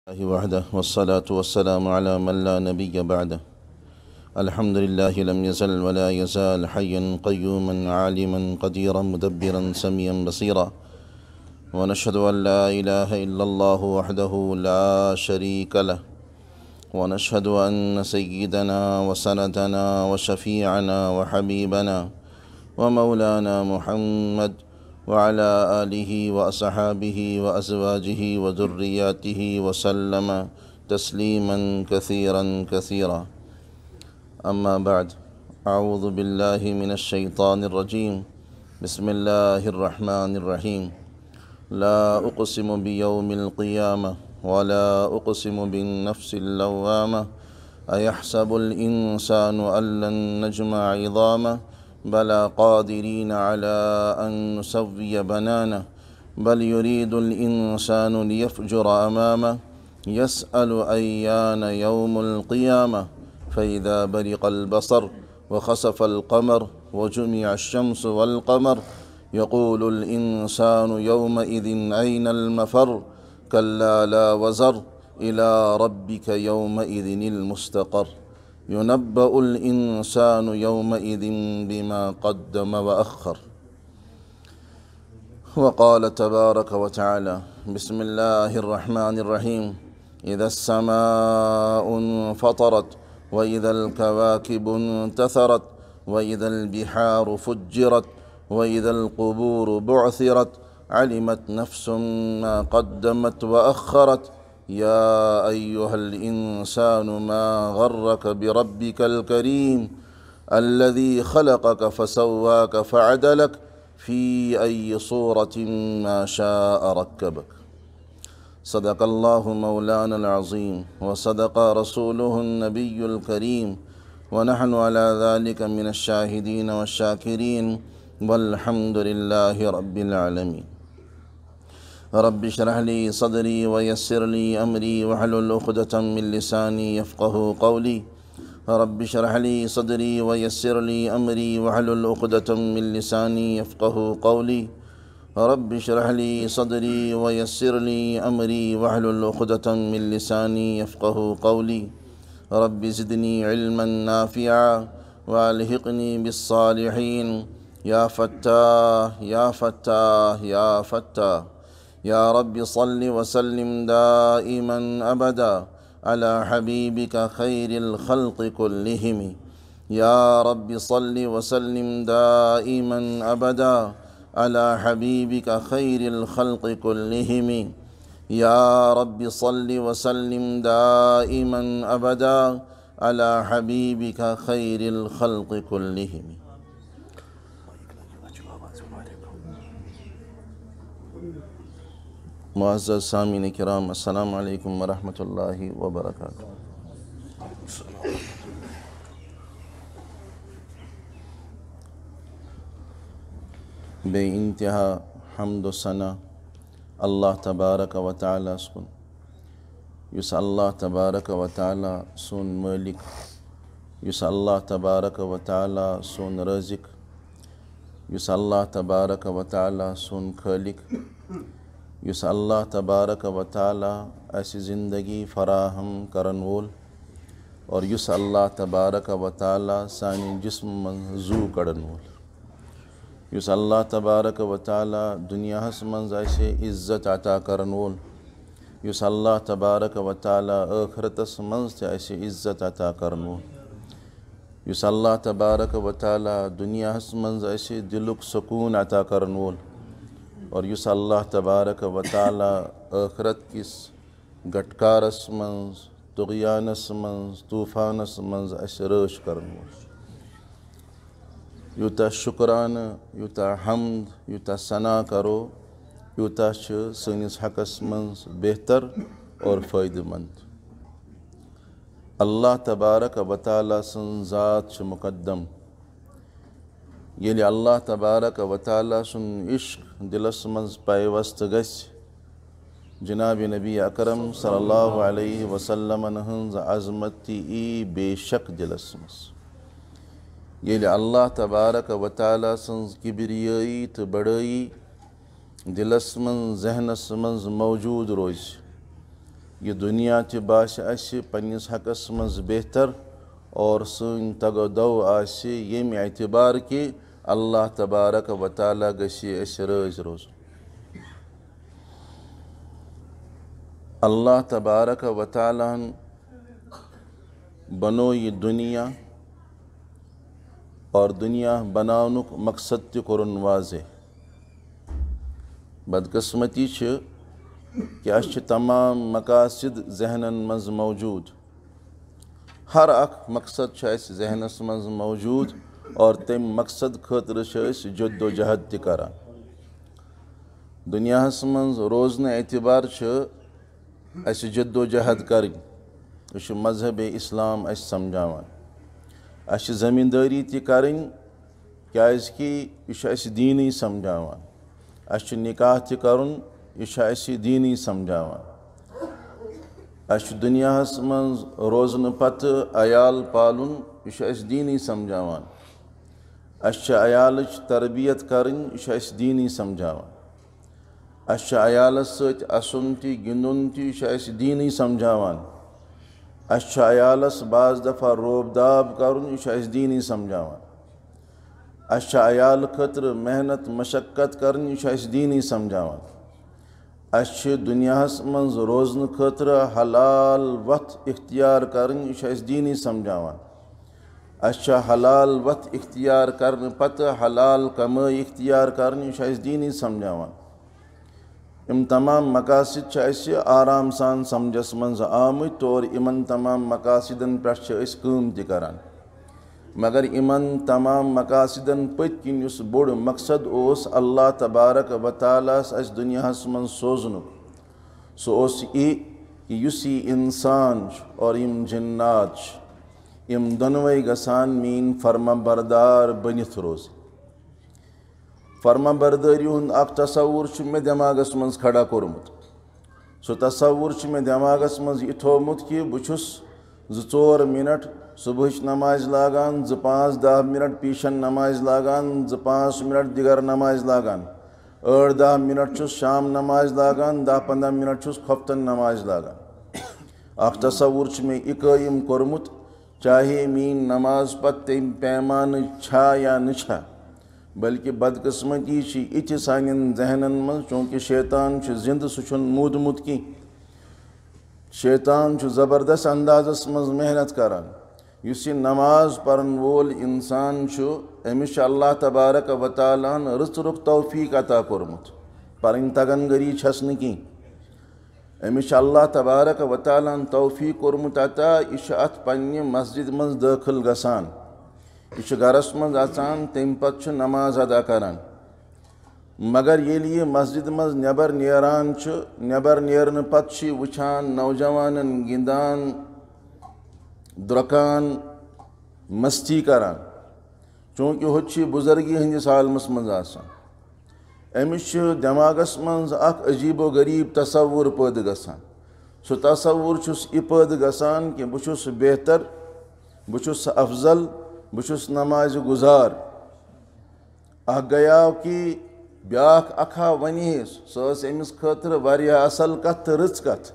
الله وحده والصلاة والسلام على من لا نبي بعده. الحمد لله لم يزل ولا يزال حيا قيوما عالما قديرا مدبرا سميعا بصيرا، ونشهد أن لا إله إلا الله وحده لا شريك له، ونشهد أن سيدنا وسندنا وشفيعنا وحبيبنا ومولانا محمد وعلى آله وأصحابه وأزواجه وذرياته وسلم تسليما كثيرا كثيرا. أما بعد، أعوذ بالله من الشيطان الرجيم. بسم الله الرحمن الرحيم. لا أقسم بيوم القيامة ولا أقسم بالنفس اللوامة. أيحسب الإنسان أن لن نجمع عظامه بلى قادرين على أن نسوي بنانه. بل يريد الإنسان ليفجر أمامه يسأل أيان يوم القيامة. فإذا برق البصر وخسف القمر وجمع الشمس والقمر يقول الإنسان يومئذ أين المفر. كلا لا وزر إلى ربك يومئذ المستقر. ينبأ الإنسان يومئذ بما قدم وأخر. وقال تبارك وتعالى: بسم الله الرحمن الرحيم. إذا السماء انفطرت وإذا الكواكب انتثرت وإذا البحار فجرت وإذا القبور بعثرت علمت نفس ما قدمت وأخرت. يا أيها الإنسان ما غرك بربك الكريم الذي خلقك فسواك فعدلك في أي صورة ما شاء ركبك. صدق الله مولانا العظيم وصدق رسوله النبي الكريم، ونحن على ذلك من الشاهدين والشاكرين، والحمد لله رب العالمين. رب اشرح لي صدري ويسر لي أمري واحلل عقدة من لساني يفقه قولي. رب اشرح لي صدري ويسر لي أمري واحلل عقدة من لساني يفقه قولي. رب اشرح لي صدري ويسر لي أمري واحلل عقدة من لساني يفقه قولي. رب زدني علما نافعا والحقني بالصالحين. يا فتاح يا فتاح يا فتاح. يا رب صل وسلم دائما أبدا على حبيبك خير الخلق كلهم. يا رب صل وسلم دائما أبدا على حبيبك خير الخلق كلهم. يا رب صل وسلم دائما أبدا على حبيبك خير الخلق كلهم. معزز سامعین کرام، السلام علیکم ورحمۃ اللہ وبرکاتہ۔ بے انتہا حمد و ثنا اللہ تبارک و تعالیٰ سن، یس اللہ تبارک و تعالیٰ سون مالک، یس اللہ تبارک و تعالیٰ سون رازق، یس اللہ تبارک و تعالیٰ سون خالق، یس اللہ تبارک و تعالیٰ ایسی زندگی فراہم کرن وول، اور یس اللہ تبارک و تعالیٰ سانی جسم من زو کڑن وول، یس اللہ تبارک و تعالیٰ دنیا ہس من ایسے عزت عطا کرن وول، یس اللہ تبارک و تعالیٰ آخرتس من ایسے عزت عطا کرن وول، یس اللہ تبارک و تعالیٰ دنیا ہس من ایسے دلک سکون عطا کرن وول، اور یس اللہ تبارک و تعالیٰ آخرت کس گٹکارس منز، طغیانس منز، طوفانس منز اسہِ رٲچھ کرن وول۔ یوٗتاہ شکرانہ، یوٗتاہ حمد، یوٗتاہ ثنا کرو، یوٗتاہ چھُ سٲنِس حقس منز بہتر اور فٲیدٕ مند۔ اللہ تبارک و تعالیٰ سٕنٛز ذات چھِ مقدم۔ ییٚلہِ اللہ تبارک و تعالیٰ سُنٛد عشق دلس منز پیوست گژھِ، جناب نبی اکرم صلی اللہ علیہ وسلمن ہنٛز عظمت تہِ یی بے شک دلس منز۔ ییٚلہِ اللہ تبارک و تعالیٰ سٕنٛز کبریٲیی تہٕ بڑٲیی دلس منز ذہنس منز موجود روزِ، یہ دنیا تہ باسہِ اسہِ پننس حقس منٛز بہتر اور سٲنۍ تگ و دو آسہِ ییٚمہِ اعتبار کہ اللہ تبارک و تعالیٰ گژھِ اسہِ رٲضۍ روزُن۔ اللہ تبارک و تعالیٰ ہن بنو یہ دنیا اور دنیا بناونُک مقصد تہِ کوٚرُن واضح۔ بدقسمتی چھِ کہ اس چھِ تمام مقاصد ذہنن منٛز موجود۔ ہر اکھ مقصد چھُ اسہِ ذہنس منٛز موجود اور تمہِ مقصد خٲطرٕ چھِ أسۍ جد و جہد تہِ کران۔ دنیاہس منٛز روزنہٕ اعتبار چھِ اسہِ جد و جہد کرٕنۍ۔ یہ چھُ مذہبِ اسلام اسہِ سمجھاوان۔ اسہِ چھِ زمیٖندٲری تہِ کرٕنۍ کیٛازِکہِ یہِ چھُ اسہِ دیٖنٕے سمجھاوان۔ اسہِ چھُ نکاح تہِ کرُن، یہ چھُ اسہِ دیٖنٕے سمجھاوان۔ اسہِ چھُ دنیاہس منٛز روزنہٕ پتہٕ عیال پالُن، یہ چھُ اسہِ دیٖنٕے سمجھاوان۔ اسہِ چھِ عیالٕچ تربیت کرٕنۍ، یہ چھُ اسہِ دیٖنٕے سمجھاوان۔ اسہِ چھُ عیالس سۭتۍ اَسُن تہِ گِنٛدُن تہِ، یہِ چھُ اسہِ دیٖنٕے سمجھاوان۔ اسہِ چھُ عیالس بعض دفعہ روب داب کرُن، یہ چھُ اسہِ دیٖنٕے سمجھاوان۔ اسہِ چھِ عیال خٲطرٕ محنت مشقت کرٕنۍ، یہ چھُ اسہِ دیٖنٕے سمجھاوان۔ اسہِ چھِ دنیاہس منٛز روزنہٕ خٲطرٕ حلال وتھ اختیار کرٕنۍ، یہ چھُ اسہِ دیٖنٕے سمجھاوان۔ اسہِ چھِ حلال وتھ اختیار کرنہٕ پتہٕ حلال کمٲے اختیار کرٕنۍ، یہ چھُ اسہِ دیٖنٕے سمجھاوان۔ یِم تمام مقاصد چھِ اسہِ آرام سان سمجھس منٛز آمٕتۍ اور یِمن تمام مقاصدن پٮ۪ٹھ چھِ أسۍ کٲم تہِ کران۔ مگر یِمن تمام مقاصدن پٔتۍ کِنۍ یُس بوٚڑ مقصد اوس اللہ تبارک و تعالیٰ ہس اسہِ دنیاہس منٛز سوزنُک، سُہ اوس یہِ کہ یُس یہِ انسان چھُ اور یِم جنات چھِ، یِم دۄنوَے گژھان میٛٲنۍ فرما بردار بٔنِتھ روزٕنۍ۔ فرما بردٲری ہُنٛد اکھ تصوُر چھُ مےٚ دٮ۪ماغس منٛز کھڑا کوٚرمُت۔ سُہ تصوُر چھُ مےٚ دٮ۪ماغس منٛز یہِ تھوٚومُت کہ بہٕ چھُس 2-4 منٹ صبحٕچ نمازِ لاگان، 5-10 منٹ پیٖشن نمازِ لاگان، 2-5 منٹ دِگر نمازِ لاگان، 8-10 منٹ چھُس شام نمازِ لاگان، 10-15 منٹ چھُس خۄفتن نمازِ لاگان۔ اکھ تصوُر چھُ مےٚ یہِ قٲیِم کوٚرمُت، چاہے میٛٲنۍ نماز پتہٕ تمہِ پیمانہٕ چھا یا نہٕ چھا، بلکہ بدقسمتی چھِ یِتہِ سانٮ۪ن ذہنن منٛز، چوٗنٛکہِ شیطان چھُ زِندٕ، سُہ چھُنہٕ موٗدمُت کینٛہہ۔ شیطان چھُ زبردست اندازس منٛز محنت کران۔ یُس یہِ نماز پرن وول انسان چھُ، أمِس چھُ اللہ تبارک و تعالیٰ ہن رٕژ رُک توفیٖق عطا کوٚرمُت، پرٕنۍ تگن گٔری چھس نہٕ کینٛہہ۔ أمِس چھُ اللہ تبارک و تعالیٰ ہن توفیٖق کوٚرمُت عطا، یہِ چھُ اتھ پننہِ مسجد منٛز دٲخل گژھان، یہ چھُ گرس منٛز اژان، تمہِ پتہٕ چھُ نماز ادا کران۔ مگر ییٚلہِ یہِ مسجد منٛز نٮ۪بر نیران چھُ، نٮ۪بر نیرنہٕ پتہٕ چھُ یہِ وٕچھان نوجوانن گِنٛدان، درٛۄکان، مستی کران، چوٗنٛکہِ ہوٚتہِ چھُ یہِ بُزرگی ہٕنٛدِس عالمس منٛز آسان۔ أمِس چھُ دٮ۪ماغس منٛز اکھ عجیٖب و غریٖب تصوُر پٲدٕ گژھان۔ سُہ تصوُر چھُس یہِ پٲدٕ گژھان کہ بہٕ چھُس بہتر، بہٕ چھُس افضل، بہٕ چھُس نمازِ گُزار۔ اکھ گٔیاو کہ بیٛاکھ اکھا ونہیس، سۄ ٲس أمِس خٲطرٕ واریاہ اصل کتھ تہٕ رٕژ کتھ،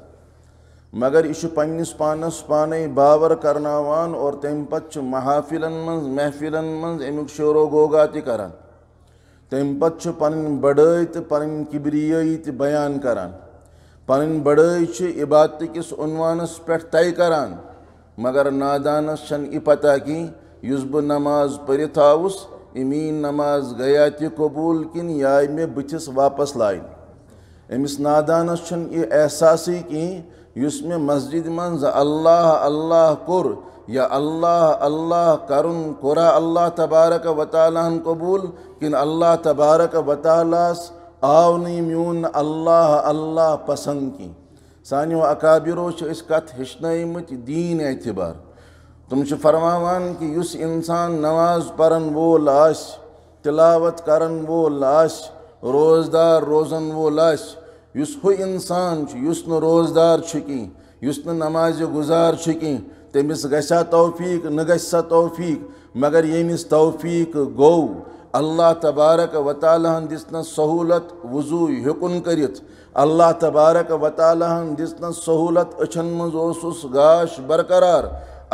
مگر یہِ چھُ پننِس پانس پانے باور کرناوان اور تمہِ پتہٕ چھُ محافلن منٛز محفلن منٛز امیُک شور و غوغا تہِ کران۔ تمہِ پتہٕ چھُ پنٕنۍ بڑٲے تہٕ پنٕنۍ کبریٲیی تہِ بیان کران۔ پنٕنۍ بڑٲے چھُ عبادتہٕ کِس عنوانس پٮ۪ٹھ طے کران، مگر نادانس چھنہٕ یہِ پتہ کینٛہہ یُس بہٕ نماز پٔرِتھ آوُس، یہِ میٛٲنۍ نماز گٔیا تہِ قبوٗل کِنہٕ یہِ آیہِ مےٚ بٕتھِس واپس لاینہٕ۔ أمِس نادانس چھُنہٕ یہِ احساسٕے کینٛہہ یُس مےٚ مسجد منٛز اللہ اللہ کوٚر یا اللہ اللہ کرُن کوٚرا اللہ تبارک و تعالیٰ ہن قبوٗل کِنہٕ اللہ تبارک و تعالیٰ ہس آو نہٕ یہِ میون اللہ اللہ پسنٛد کینٛہہ۔ سانیو اکابرو چھِ أسۍ کتھ ہیٚچھنٲیمٕتۍ دیٖن اعتبار۔ تِم چھِ فرماوان کہ یُس انسان نماز پرن وول آسہِ، تلاوت کرن وول آسہِ، روزدار روزن وول آسہِ، یُس ہُہ انسان چھُ یُس نہٕ روزدار چھُ کینٛہہ، یُس نہٕ نمازِ گُزار چھُ کینٛہہ، تٔمِس گژھِ ہا توفیٖق نہ گژھِ سا توفیٖق، مگر ییٚمِس توفیٖق گوٚو اللہ تبارک و تعالیٰ ہن دِژنس سہولت وضو ہیوٚکُن کٔرِتھ اللہ تبارک و تعالیٰ ہن دِژنس سہولت أچھن منٛز اوسُس گاش برقرار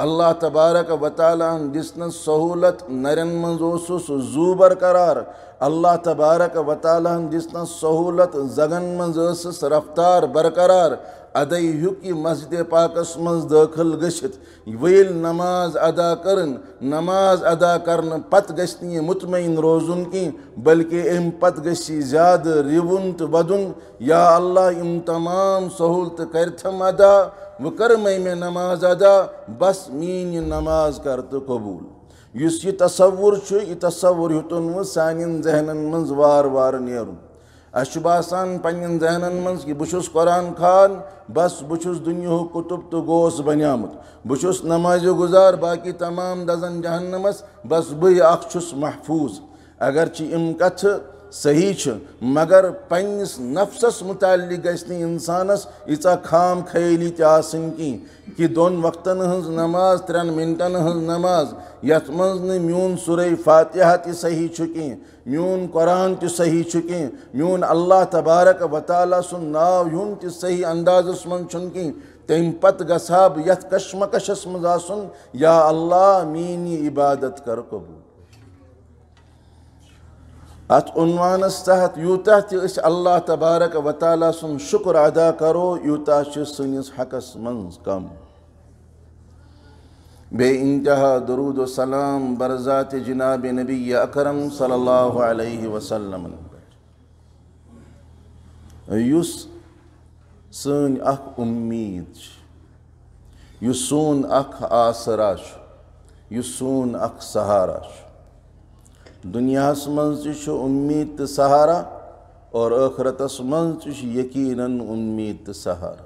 اللہ تبارک و تعالیٰ ہن دِژنس سہولت نرین منٛز اوسُس زوٗ برقرار اللہ تبارک و تعالیٰ ہن دِژنس سہولت زگن منٛز ٲسٕس رفتار برقرار ادے ہیوٚک یہِ مسجد پاکس منٛز دٲخل گٔژھِتھ وۄنۍ ییٚلہِ نماز ادا کٔرٕن نماز ادا کرنہٕ پتہٕ گژھِ نہٕ یہِ مطمعین روزُن کینٛہہ بلکہِ اَمہِ پتہٕ گژھِ یہِ زیادٕ رِوُن تہٕ ودُن یا اللہ یِم تمام سہوٗلتہٕ کٔرتھم ادا وۄنۍ کٔرمَے مےٚ نماز ادا بس میٛٲنۍ یہِ نماز کر تہٕ قبوٗل یُس یہِ تصوُر چھُ یہِ تصوُر ہیوٚتُن وۄنۍ سانٮ۪ن ذہنن منٛز وارٕ وارٕ نیرُن اَسہِ چھُ باسان پنٛنٮ۪ن ذہنن منٛز کہِ بہٕ چھُس قرآن خوان بس بہٕ چھُس دُنیہُک کُتُب تہٕ گوس بنیومُت بہٕ چھُس نمازِ گُزار باقی تمام دزن جہنمس بس بٕے اکھ چھُس محفوٗظ اگرچہِ یِم کتھٕ صحیح چھِ مگر پنٛنِس نفسس متعلق گژھِ نہٕ انسانس ییٖژاہ خام خیٲلی تہِ آسٕنۍ کینٛہہ کہِ دۄن وقتن ہٕنٛز نماز 3 مِنٹن ہٕنٛز نماز یتھ منٛز نہٕ میون سورہ فاتحہ تہِ صحیح چھُ کینٛہہ میون قرآن تہِ صحیح چھُ کینٛہہ میون اللہ تبارک و تعالیٰ سُنٛد ناو ہیوٚن تہِ صحیح اندازس منٛز چھُنہٕ کینٛہہ تمہِ پتہٕ گژھٕ ہا بہٕ یتھ کشمکشس منٛز آسُن یا اللہ میٛٲنۍ یہِ عبادت کر قبوٗل اتھ عنوانس تحت یوٗتاہ تہِ أسۍ اللہ تبارک و تعالیٰ سُنٛد شُکر ادا کرو یوٗتاہ چھُ سٲنِس حقس منٛز کم بے انتہا درود و سلام برذات جناب نبی اکرم صلی اللہ علیہ وسلم یُس سٲنۍ اکھ اُمید چھِ یُس سون اکھ آسرا چھُ یُس سون اکھ سہارا چھُ دُنیاہس منٛز تہِ چھُ اُمید تہٕ سہارا اور ٲخرتس منٛز تہِ چھُ یقیٖنن اُمید تہٕ سہارا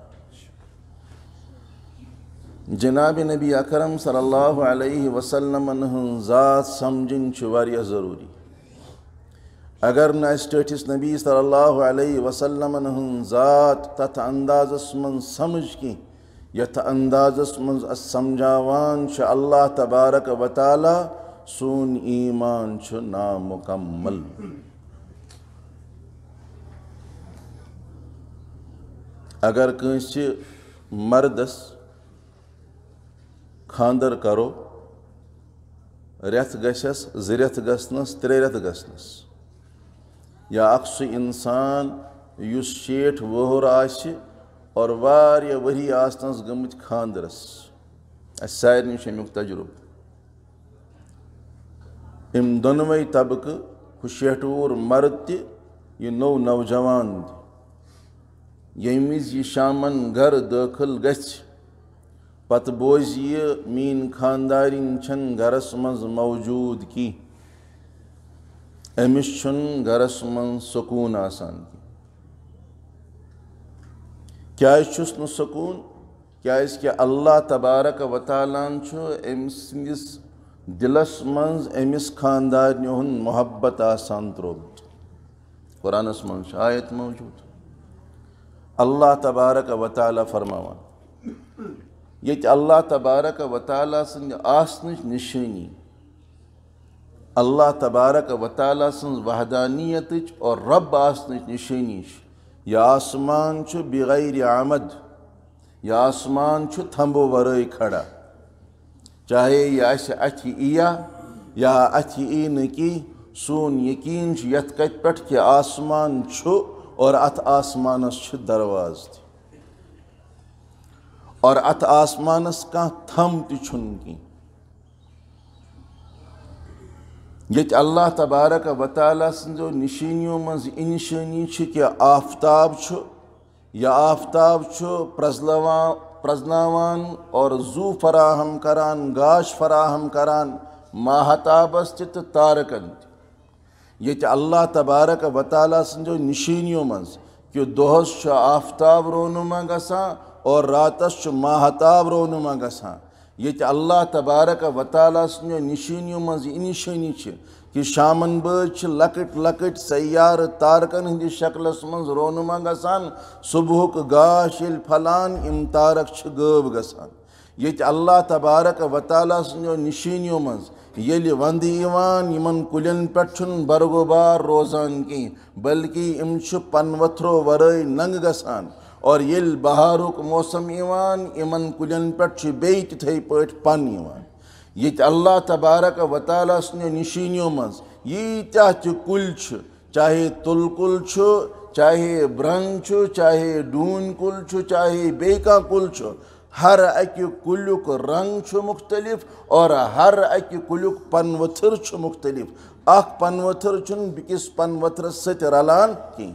جناب نبی اکرم صلی اللہ علیہ وسلمن ہٕنٛز ذات سمجھٕنۍ چھِ واریاہ ضروٗری اگر نہٕ اَسہِ ٹٲٹھِس نبی صلی اللہ علیہ وسلمن ہٕنٛز ذات تتھ اندازس منٛز سمجھ کینٛہہ یتھ اندازس منٛز اسہِ سمجھاوان چھُ اللہ تبارک و تعالیٰ سون ایمان چھُ نامُکمل اگر کٲنٛسہِ مردس خانٛدر کرو رٮ۪تھ گژھٮ۪س 2 رٮ۪تھ گژھنس 3 رٮ۪تھ گژھنس یا اکھ سُہ انسان یُس 60 وُہُر آسہِ اور واریاہ ؤری آسنس گٔمٕتۍ خانٛدرس اسہِ سارنٕے چھُ امیُک تجرُبہٕ أمۍ دۄنوَے طبقہٕ ہُہ 60 وُہُر مرد تہِ یہِ نوٚو نوجوان تہِ ییٚمہِ وِزِ یہِ شامن گرٕ دٲخل گژھِ پتہٕ بوزِ یہِ میٛٲنۍ خانٛدارِنۍ چھَنہٕ گرس منٛز موجوٗد کینٛہہ أمِس چھُنہٕ گرس منٛز سکوٗن آسان کیٛازِ چھُس نہٕ سکوٗن کیٛازِکہِ اللہ تبارک و تعالیٰ ہن چھُ أمۍ سٕنٛدِس دِلس منٛز أمِس خانٛدارنہِ ہُنٛد محبت آسان ترٛوومُت قرآنس منٛز چھِ آیت موجوٗد اللہ تبارک و تعالیٰ فرماوان ییٚتہِ اللہ تبارک و تعالیٰ سٕنٛدِ آسنٕچ نِشٲنی اللہ تبارک و تعالیٰ سٕنٛز وحدانیتٕچ اور رب آسنٕچ نِشٲنی چھِ یہِ آسمان چھُ بغیر عمد یہِ آسمان چھُ تھمبو ورٲے کھڑا چاہے یہِ اَسہِ اَتھِ یِیا یا اَتھِ یی نہٕ کینٛہہ سون یقیٖن چھُ یتھ کتھِ پٮ۪ٹھ کہِ آسمان چھُ اور اتھ آسمانس چھِ دروازٕ تہِ اور اتھ آسمانس کانٛہہ تھم تہِ چھُنہٕ کینٛہہ ییٚتہِ اللہ تبارک و تعالیٰ سٕنٛزو نِشٲنیو منٛز یہِ نِشٲنی چھِ کہِ آفتاب چھُ یہِ آفتاب چھُ پرٛزناوان اور زوٗ فراہم کران گاش فراہم کران ماہتابس تہِ تہٕ تارکن تہِ ییٚتہِ اللہ تبارک و تعالیٰ سٕنٛزو نِشٲنیو منٛز کہِ دۄہس چھُ آفتاب رونما گژھان اور راتس چھُ ماہتاب رونما گژھان ییٚتہِ اللہ تبارک و تعالیٰ سٕنٛدیو نِشٲنیو منٛز یہِ نِشٲنی چھِ کہِ شامن بٲزۍ چھِ لۄکٕٹۍ لۄکٕٹۍ سیارٕ تارکن ہٕنٛدِس شکلس منٛز رونما گژھان صبحُک گاش ییٚلہِ پھلان یِم تارک چھِ غٲب گژھان یہ اللہ تبارک و تعالیٰ سنو نشینیوں مز یل وند ایوان یمن کلین پٹ چھن برگوبار روزان کی بلکہ ام چھ پن وتھرو ورائے ننگ گسان اور یل بہارک موسم ایوان یمن کلین پٹ چھ بیئی تتھے پٹ پن ایوان یہ اللہ تبارک و تعالیٰ سنو نشینیوں مز یہ چھ کل چھ چاہے تل کل چھ چاہے برنگ چھ چاہے ڈون کل چھ چاہے بیکا کل چھ ہر اکہ کلیک رنگ چھ مختلف اور ہر اکہ کلیک پن وتھر چھ مختلف اخ پن وتھر چھن بکس پن وتھرس ست رلان کی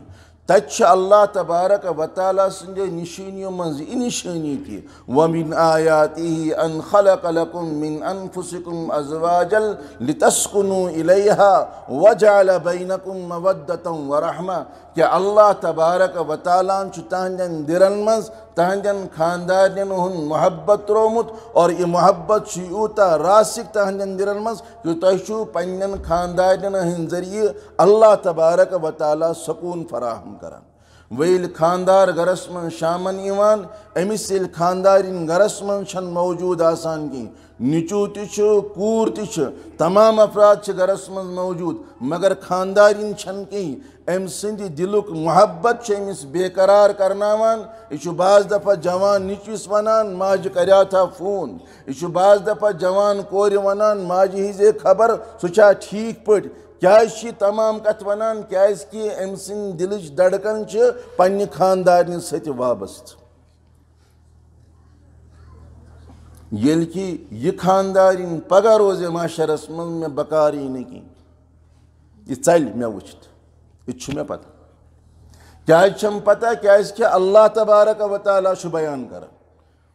تچ اللہ تبارک و تعالیٰ سندے نشینیوں منز نشانی کی وَمِنْ آيَاتِهِ أَنْ خَلَقَ لَكُم مِّنْ أَنفُسِكُمْ أَزْوَاجًا لِتَسْكُنُوا إِلَيْهَا وَجَعَلَ بَيْنَكُمْ مَوَدَّةً وَرَحْمَةً کہ اللہ تبارک و تعالیٰ چھ تہندین دِرن منز تہندین خاندارین ہن محبت ترومت اور یہ محبت چھ یوتا راسک تہندین دِرن منز کہ تۄہہِ چھو پننین خاندارین ہن ذریعہ اللہ تبارک و تعالیٰ سکون فراہم کران ویل خاندار گرس من شامن ایوان امس یل خاندارین گرس من چھن موجود آسان کی نچو تچ کور تچ تمام افراد چھ گرس من موجود مگر خاندارین چھن کی ام سند دلک محبت چھ امس بے قرار کرناوان یہ بعض دفعہ جوان نچوس ونان ماج کریا تھا فون یہ بعض دفعہ جوان کور ونان ماجہ ہز خبر سہ ٹھیک پٹ کیا تمام کت ونان کہ ام سند دلچ دڑکن پنہ خاندارن ست وابست یل کہ یہ خاندارن پگہ روزے معاشرس من میں بکاری نکی یہ چل میں وچت یہ میں پتہ کیا چھم پتہ کہ اللہ تبارک و تعالیٰ بیان کر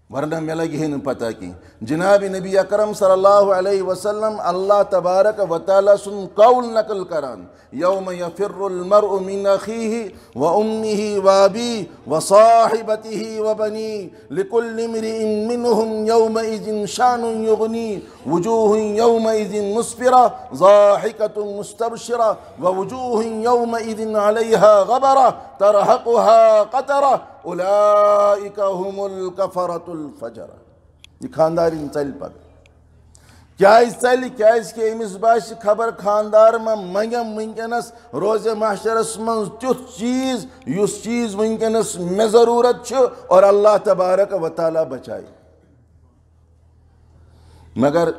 ورنہ میں لگی ہی پتہ کی جناب نبی اکرم صلی اللہ علیہ وسلم اللہ تبارک و تعالیٰ سن قول نقل کران یوم یفر المرء من اخیہ و امہ و ابی و صاحبتہ و بنی لکل امرئ منہم یومئذ شان یغنی وجوہ یومئذ مسفرہ ضاحکۃ مستبشرہ و وجوہ یومئذ علیہا غبرہ ترہقها قطرہ اولئک هم الکفرۃ الفجرہ یہ خاندارین چل پک کیا چل کہ امس باس خبر خاندار میں منگم ونکس روز محشرس من تیت چیز اس چیز ونکس میں ضرورت اور اللہ تبارک و تعالیٰ بچائی مگر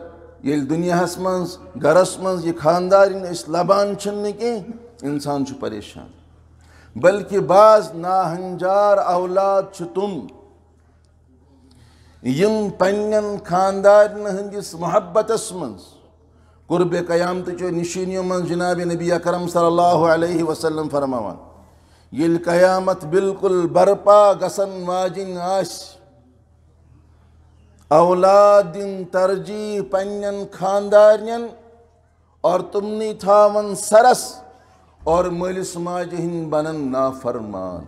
یل دنیا من گرس من یہ خاندارین اس لبان چھن کی انسان پریشان بلکہ بعض ناہنجار اولاد تم یم پنن خاندارن ہندس محبتس من قرب قیامت چو نشینیوں من جناب نبی اکرم صلی اللہ علیہ وسلم فرماوان یل قیامت بالکل برپا گسن واجن آس اولاد دن ترجیح پنن خاندارن اور تمنی تھاون سرس اور مالس ماجہ ہند بنن نافرمان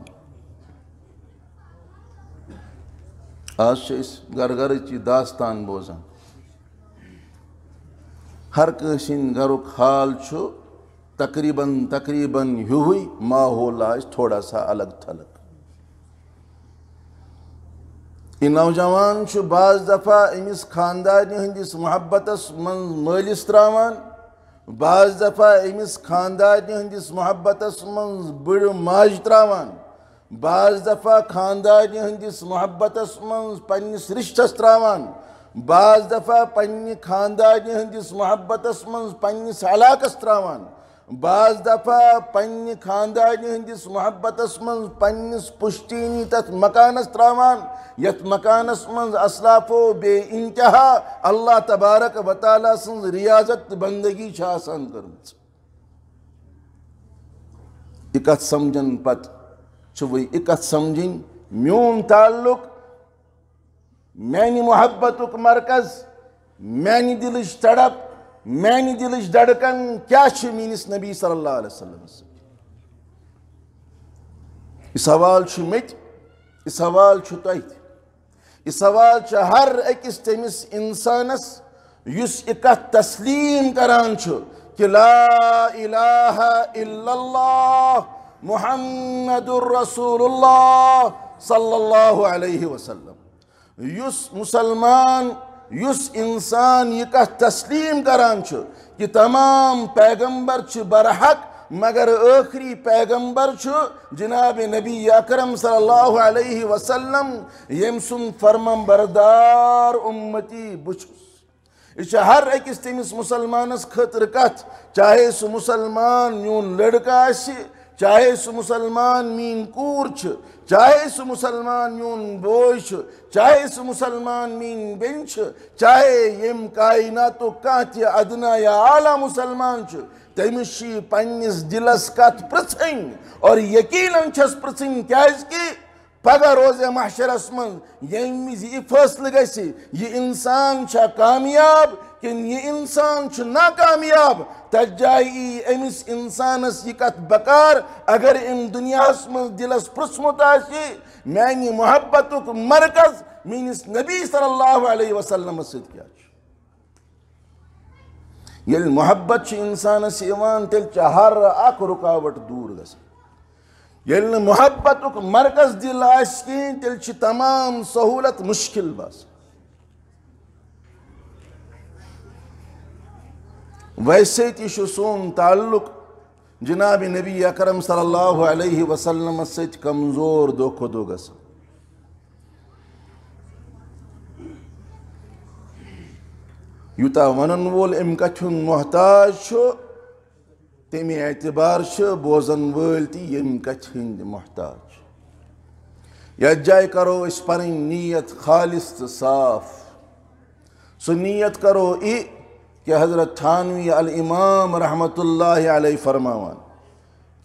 آج گر گر چی داستان بوزان ہر کسین گرک حال چھو تقریباً ہیوئی ماحول آج تھوڑا سا الگ تھلگ یہ نوجوان چھو بعض دفعہ امس خاندارنہ ہندس محبتس من مالس تراوان بعض دفعہ امس خاندارنہ ہندس محبتس من بڑ ماج تراوان بعض دفعہ خاندارنہ ہندس محبتس من پنس رشتس تراوان بعض دفعہ پنہ خاندارنہ ہندس محبتس من پنس علاقس تراوان بعض دفعہ پنہ خاندارنہ ہندس محبتس من پنس پشتینی تت مکانس تراوان یت مکانس من اسلافو بے انتہا اللہ تبارک و تعالیٰ سن ریاضت بندگی آسان کرمت اکت سمجھن پت چھوئی اکت سمجھن میون تعلق مینی محبتک مرکز مینی دلش تڑپ مینی دلش دڑکن کیا چھ مینس نبی صلی اللہ علیہ وسلم یہ سوال چھ مت یہ سوال چھ تیت یہ سوال چھ ہر اکس تمس انسانس یس اکت تسلیم کران چھ کہ لا الہ الا اللہ محمد الرسول اللہ صلی اللہ علیہ وسلم یس مسلمان یس انسان یہ کت تسلیم کران کہ تمام پیغمبر برحق مگر آخری پیغمبر جناب نبی اکرم صلی اللہ علیہ وسلم یم سن فرمان بردار امتی بچس یہ ہر اکس تمس مسلمانس خطر کت چاہے سہ مسلمان میون لڑکا چاہے سہ مسلمان مین کور چاہے سہ مسلمان میون بوے چاہے سہ مسلمان مین بین چاہے یم کائناتو کانہ ادنا یا اعلیٰ مسلمان تمس پنس دلس کت پرژن اور یقیناً چھس پرژن کیازکہ پگہ روزِ محشرس من یم وز یہ فیصلہ گژھِ یہ انسان چھا کامیاب کن یہ انسان چھ ناکامیاب تتھ جائے ای امس انسانس یہ کت بکار اگر ام دنیاس من دلس پرژھمت آسہِ میانہ محبتک مرکز میانس نبی صلی اللہ علیہ وسلم ست کیا یل محبت انسانس یوان تیل چھ ہر اک رکاوٹ دور گژھان یل محبتک مرکز دل آس کہین تیل چھ تمام سہولت مشکل بس ویسے تی سون تعلق جناب نبی اکرم صلی اللہ علیہ وسلم ست کمزور دو کھو گژھان یوتا ونن وول ام کتھ محتاج تمہ اعتبار بوزن ول تی یم کتھ ہند محتاج یتھ جائے کرو اس پنن نیت خالص تو صاف سو نیت کرو کہ حضرت تھانوی الامام رحمت اللہ علیہ فرماوان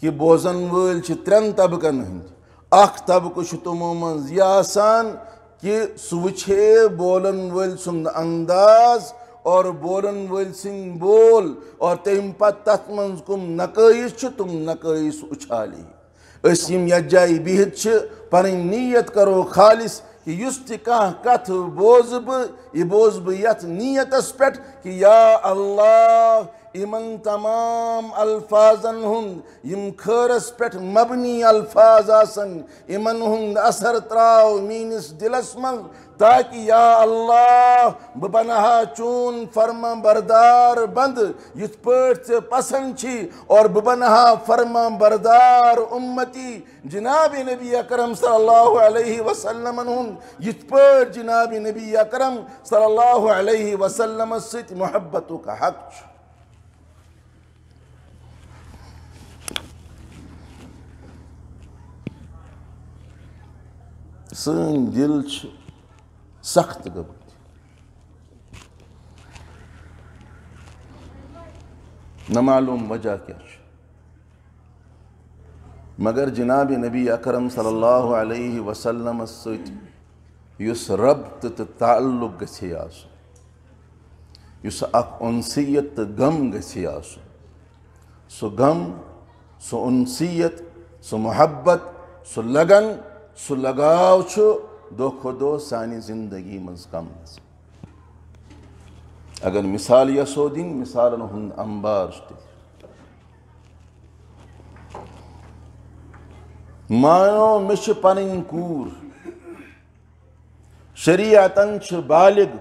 کہ بوزن ول ترین طبقن ہند اخ طبقہ تمو من یہ آسان کہ سہ وچھے بولن ول سند انداز اور بولن ول سن بول اور تم پت تت من کم نقائص تم نقائص اچھالی اس یم یتھ جائے بہت پنن نیت کرو خالص کہ یس تہ کانٛہہ کتھ بوز یہ بوز یتھ نیتس پہ کہ یا اللہ امن تمام الفاظن ہند یم خیرس پہ مبنی الفاظ آسن امن ہند اثر تراو مینس دلس من تاکہ یا اللہ بنہا چون فرما بردار بند یت پٲٹھۍ ژےٚ پسند چھی اور بنہا فرما بردار امتی جناب نبی اکرم صلی اللہ علیہ وسلم ہند یت پٲٹھۍ جناب نبی اکرم صلی اللہ علیہ وسلم ست محبتک حق چھ سن دل سخت گمت نہ معلوم وجہ کیا مگر جناب نبی اکرم صلی اللہ علیہ وسلم ست یس ربط تو تعلق گژھِ آسن یس اخ انسیت تو غم گژھِ آسن سہ غم سہ انسیت سہ محبت سہ لگن سہ لگاو دو کھو دو سانی زندگی مز کم اگر مثال یسو دن مثالن ہند انبار مانو مش پنن کور شریعتن بالغ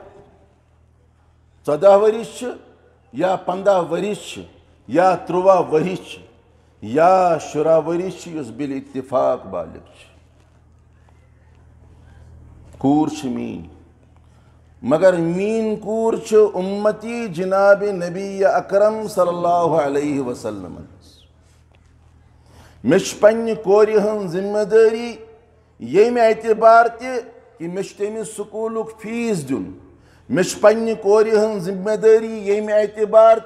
14 ورش یا 15 ورش یا 13 ورش یا 16 ورش یس بال اتفاق بالغ کور مین مگر مین کور امتی جناب نبی اکرم صلی اللہ علیہ وسلم مش پنہ کور ہن ذمہ داری یم اعتبار کہ مش تمس سکولک فیس دن مش پنہ کور ہن ذمہ داری یم اعتبار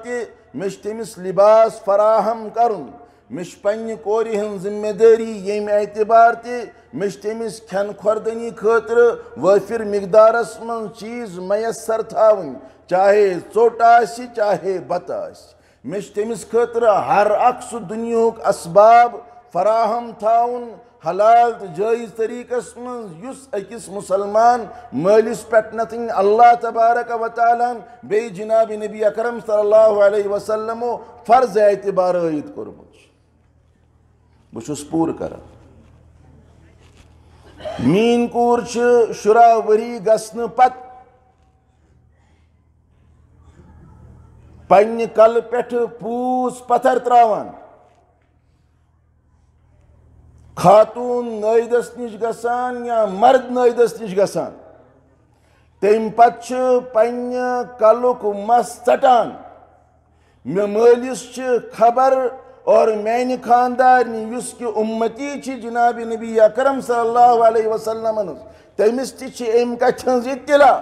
مش تمس لباس فراہم کرن مش پنہ کور ہن ذمہ داری یم اعتبار مش تمس کھین خوردنی خاطر وافر مقدارس من چیز میسر تھاون چاہے ژوٹ آسہِ چاہے بتہ آسہِ مش تمس خاطر ہر اکھ سہ دنیاہُک اسباب فراہم تھاون حلال تو جائز طریقس من یس اکس مسلمان مالس پہ نتن اللہ تبارک و تعالیٰ بی جناب نبی اکرم صلی اللہ علیہ وسلم فرض اعتبار عائد کورمت بہٕ چھُس پوٗرٕ کران مین کور شراہ وری گسن پت پنہ کل پٹھ پوس پتھر تراوان خاتون نٲیدس نش گسان یا مرد نٲیدس نش گسان تم پت پنہ کلک مس ژٹان مے مالس خبر اور میانہ خاندارنہ یس کہ امتی چھ جناب نبی اکرم صلی اللہ علیہ وسلم تمس تہ ام کتھ ہنز اطلاع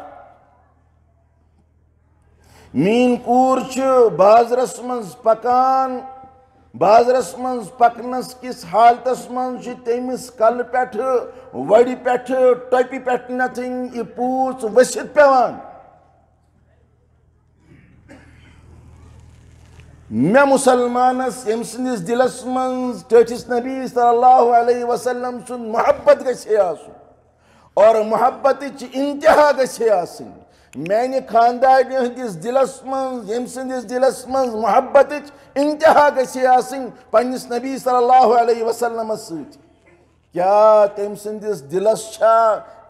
مین کور بازرس مز پکان بازرس مز پکنس کس حالتس مز تمس کل پٹھ وڑی پٹھ ٹوپی پٹھ نتھن یہ پوچ ؤسِتھ پیوان میں مسلمانس یم سندس دلس مز ٹھٹھس نبی صلی اللہ علیہ وسلم سن محبت گژھِ آسُن اور محبت انتہا گژھِ آسٕنۍ میانہ خاندارنہ ہندس دلس مز یم سندس دلس مز محبت انتہا گژھِ آسٕنۍ پننس نبی صلی اللہ علیہ وسلم سۭتۍ کیا تم سندس دلس چھا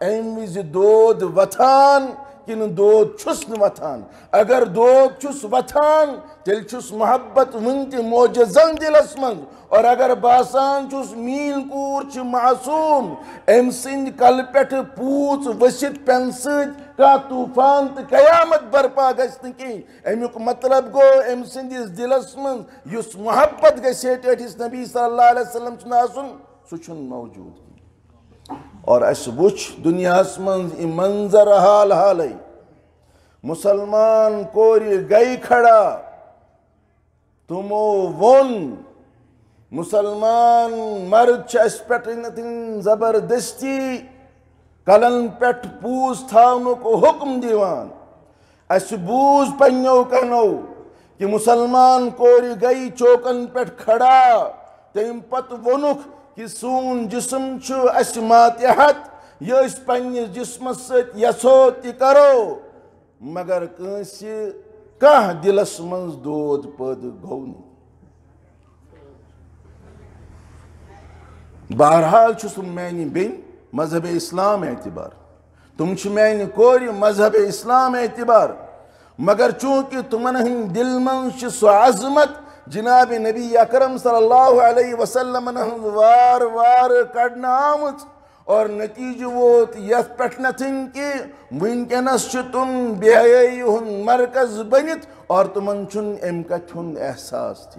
ام وز دود وتھان کن دود چھس نہ وتھان اگر دود چھس وتھان تیل چھس محبت ون تہ موجزن دلس مز اور اگر باسان چھس میل کور چھ معصوم ام سند کل پٹھ پوچ ؤسِتھ پین سۭتۍ کانٛہہ طوفان تو قیامت برپا گژھِ نہٕ کینٛہہ امیُک مطلب گوٚو ام سندس دلس مز یُس محبت گژھِ ہے ٹھٹھس نبی صلی اللہ علیہ وسلم چھُنہٕ آسُن سُہ چھُنہٕ موجوٗد اور اس وچ دنیاس مز یہ منظر حال حالے مسلمان کور گئی کھڑا تمو ون مسلمان مرد اس پہ زبردستی کلن پہ پوس تھونک حکم دیوان اس بوز پنو کنو کہ مسلمان کور گئی چوکن پہ کھڑا تم پت وونک کہ سون جسم اس ماتحت یہ اس پنس جسمس ست یسو تہ کرو مگر کنس کانٛہہ دلس مز دود پد گو نہٕ بہرحال چھُ سُہ میانہِ بیٚنہِ مذہب اسلام اعتبار تم چھ میانہِ کورِ مذہب اسلام اعتبار مگر چونکہ تمن ہند دل مز چھ سُہ عظمت جناب نبی اکرم صلی اللہ علیہ وسلم وار وار کڑنہ آمت اور نتیجہ ووت یتھ پہ نتھن کہ ونکس تم بے حیائی ہند مرکز بنت اور تمن چھن ام کتھ ہند احساس تہ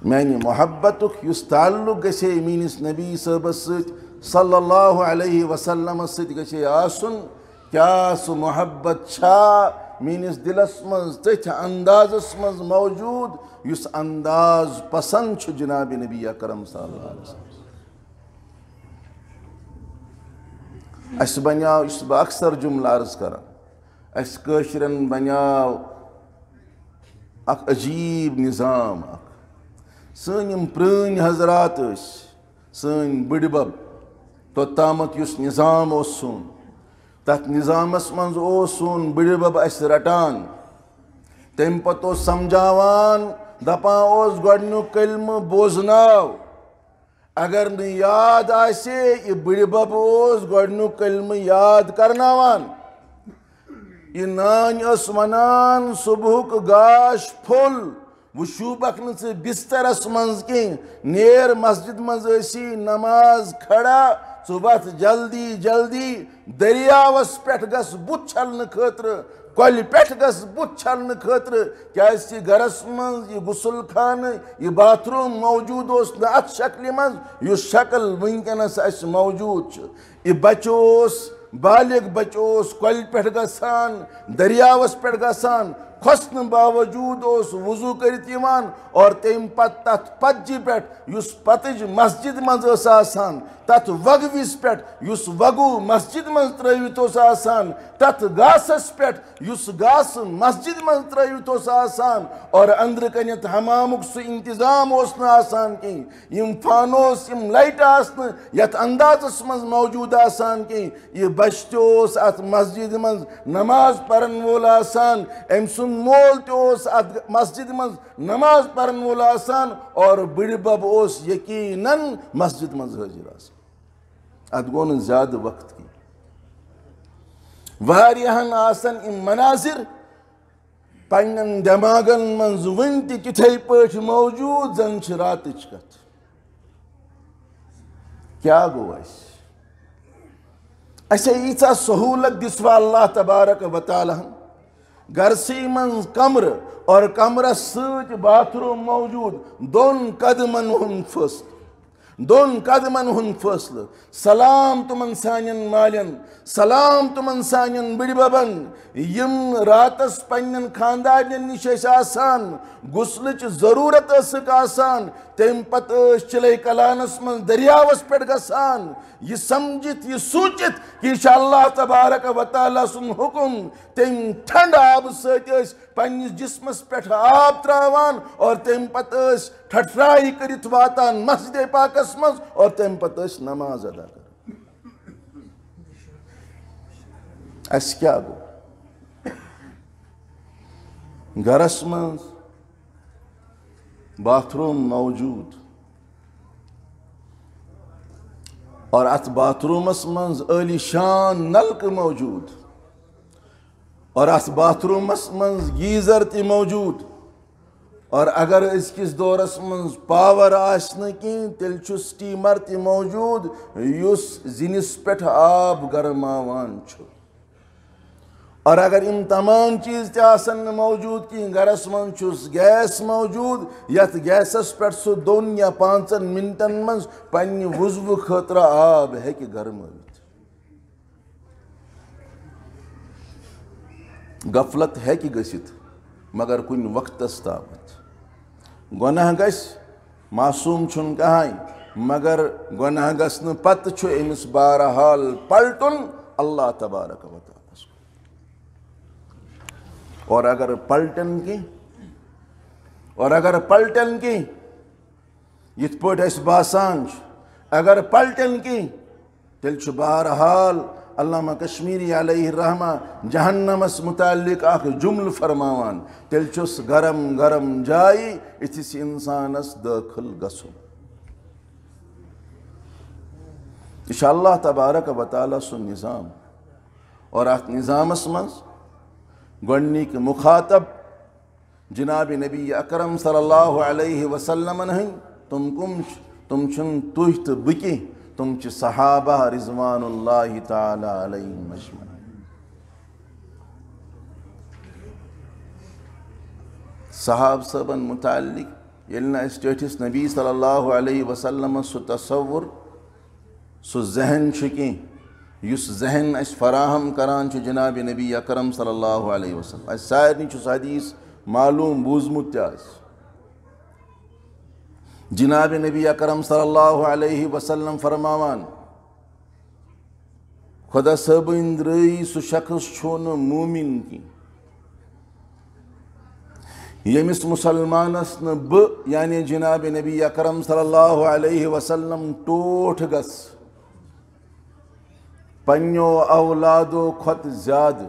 میانہ محبتک یس تعلق گژھِ میٲنِس نبی صٲبس سۭتۍ صلی اللہ علیہ وسلم سۭتۍ گژھِ آسُن کیا سُہ محبت چھا میٲنِس دلس مز تٔتھۍ اندازس مز موجود یس انداز پسند چھُ جناب نبی اکرم صلی اللہ علیہ وسلم اس بنیاو اس بہ اکثر جملہ عرض کران اس کٲشرٮ۪ن بنیاو اکھ عجیب نظام اکھ سٲنۍ یِم پرٛٲنۍ حضرات ٲسۍ سٲنۍ بٕڈِبب توٚتامتھ یُس نظام اوس سون تتھ نظامس منٛز اوس سون بٕڈِبب اسہِ رٹان تمہِ پتہٕ اوس سمجھاوان دپان اوس گۄڈنیُک کلمہٕ بوزناو اگر نہٕ یاد آسہِ یہِ بٕڈِبب اوس گۄڈنیُک کلمہٕ یاد کرناوان یہِ نانۍ ٲس ونان صبحُک گاش پھوٚل وہ شوٗبکھ نہٕ ژٕ بسترس منٛز کینٛہہ نیر مسجد منٛز ٲسی نماز کھڑا ژٕ وتھ جلدی جلدی دریاوس پٮ۪ٹھ گژھ بُتھ چھلنہٕ خٲطرٕ کۄلہِ پٮ۪ٹھ گژھ بُتھ چھلنہٕ خٲطرٕ کیٛازِ گرس منٛز یہِ غسل خانہٕ یہِ باتھ روٗم موجوٗد اوس نہٕ اتھ شکلہِ منٛز یُس شکل ونکیٚنس اسہِ موجوٗد چھُ یہِ بچہٕ اوس بالغ بچہٕ اوس کۄلہِ پٮ۪ٹھ گژھان دریاوس پٮ۪ٹھ گژھان کھوسنہٕ باوجوٗد اوس وضوٗ کٔرِتھ یِوان اور تمہِ پتہٕ تتھ پتجہِ پٮ۪ٹھ یُس پتٕچ مسجد منٛز ٲس آسان تت وگوس پہ اس وگو مسجد من ترٲوِتھ آسان تت گاسس پہ اس گاس مسجد من ترٲوِتھ آسان اور اندر کنیتھ حمامک سہ انتظام آسان کہیں یم فانوس یم لائٹ آسن یت اندازس من موجود آسان کہیں یہ بچہ ات مسجد من نماز پرن وول آسان ام سن مول تہ ات مسجد من نماز پرن وول آسان اور بڑ بب یقیناً مسجد من حاضر آسان ات گو نہ زیادہ وقت کی واریاہن آسن ام مناظر پنن دماغن من ون تہ تتھے پٲٹھۍ موجود زن چھ راتچ کتھ کیا گو اسے ایٖژاہ سہوٗلت دِژوا اللہ تبارک و تعالیٰ ہن گرسی من کمر اور کمرس سۭتۍ باتھ روم موجود دون قدمن ہُنٛد فٲصلہٕ دون قدمن ہُنٛد فٲصلہٕ سلام تمن سانٮ۪ن مالٮ۪ن سلام تمن سانٮ۪ن بٔڑِ ببن یم راتس پننٮ۪ن خاندارنٮ۪ن نِش ٲسۍ آسان غسلٕچ ضروٗرت ٲسٕکھ آسان تمہِ پتہٕ ٲسۍ چِلے کلانس منٛز دریاوس پٮ۪ٹھ گژھان یہ سمجھتھ یہ سوٗنٛچِتھ کہ یہ چھُ اللہ تبارک و تعالیٰ سُنٛد حُکم تمہِ ٹھنڈٕ آبہٕ سۭتۍ ٲسۍ پننِس جسمس پٮ۪ٹھ آب ترٛاوان اور تمہِ پتہٕ ٲسۍ ٹھٹھراے کٔرِتھ واتان مسجد پاکس منٛز اور تمہِ پتہٕ ٲسۍ نماز ادا کران اسہِ کیٛاہ گوٚو گرس منٛز باتھ روم موجود اور ات باتھ رومس منٛز عٲلی شان نلکہٕ موجود اور ات باتھ رومس منٛز گیٖزر تہِ موجود اور اگر أزکِس دورس منٛز پاور آسہِ نہٕ کینٛہہ تیٚلہِ چھُ سٹیٖمر تہِ موجود یُس زِنِس پٮ۪ٹھ آب گرماوان چھُ اور اگر یم تمام چیز تہِ آسن نہٕ موجود کینٛہہ گرس منٛز چھُس گیس موجود یتھ گیسس پٮ۪ٹھ سُہ 2 یا 5 منٹن منٛز پننہِ وضوٕ خٲطرٕ آب ہیٚکہِ گرمٲوِتھ غفلت ہیٚکہِ گٔژھِتھ مگر کُنہِ وقتس تامتھ گۄناہ گژھِ معصوٗم چھُنہٕ کٕہٲنۍ مگر گۄناہ گژھنہٕ پتہٕ چھُ أمِس بہرحال پلٹُن اللہ تبارک و تعالیٰ اور اگر پلٹن کی یتھ پٲٹھۍ اسہِ باسان چھُ اگر پلٹن کی تیٚلہِ چھُ بہرحال علامہ کشمیری علیہ الرحمہ جہنمس متعلق اکھ جملہٕ فرماوان تیٚلہِ چھُس گرم گرم جایہِ یِتھِس انسانس دٲخل گژھُن یہِ چھُ اللہ تبارک و تعالیٰ سُنٛد نظام اور اتھ نظامس منٛز گۄڈنِکۍ مخاطب جناب نبی اکرم صلی اللہ علیہ وسلمن ہٕنٛدۍ تِم کم چھِ تِم چھِنہٕ تُہۍ تہٕ بہٕ کینٛہہ تِم چھِ صحابہ رضوان اللہ تعالیٰ علیہم اجمعین صحابہ صٲبن متعلق ییٚلہِ نہٕ اَسہِ ٹٲٹھِس نبی صلی اللہ علیہ وسلمس سُہ تصوُر سُہ ذہن چھُ کینٛہہ یُس ذہن اسہِ فراہم کران چھُ جناب نبی اکرم صلی اللہ علیہ وسلم اسہِ سارنٕے چھُ سُہ حدیث معلوٗم بوٗزمُت تہِ آسہِ جناب نبی اکرم صلی اللہ علیہ وسلم فرماوان خۄدا صٲبٕنۍ درٛٲیی سُہ شخص چھُنہٕ موٗمِن کینٛہہ ییٚمِس مُسلمانس نہٕ بہٕ یعنی جناب نبی اکرم صلی اللہ علیہ وسلم ٹوٹھ گژھٕ پننیو اولادو کھۄتہٕ زیادٕ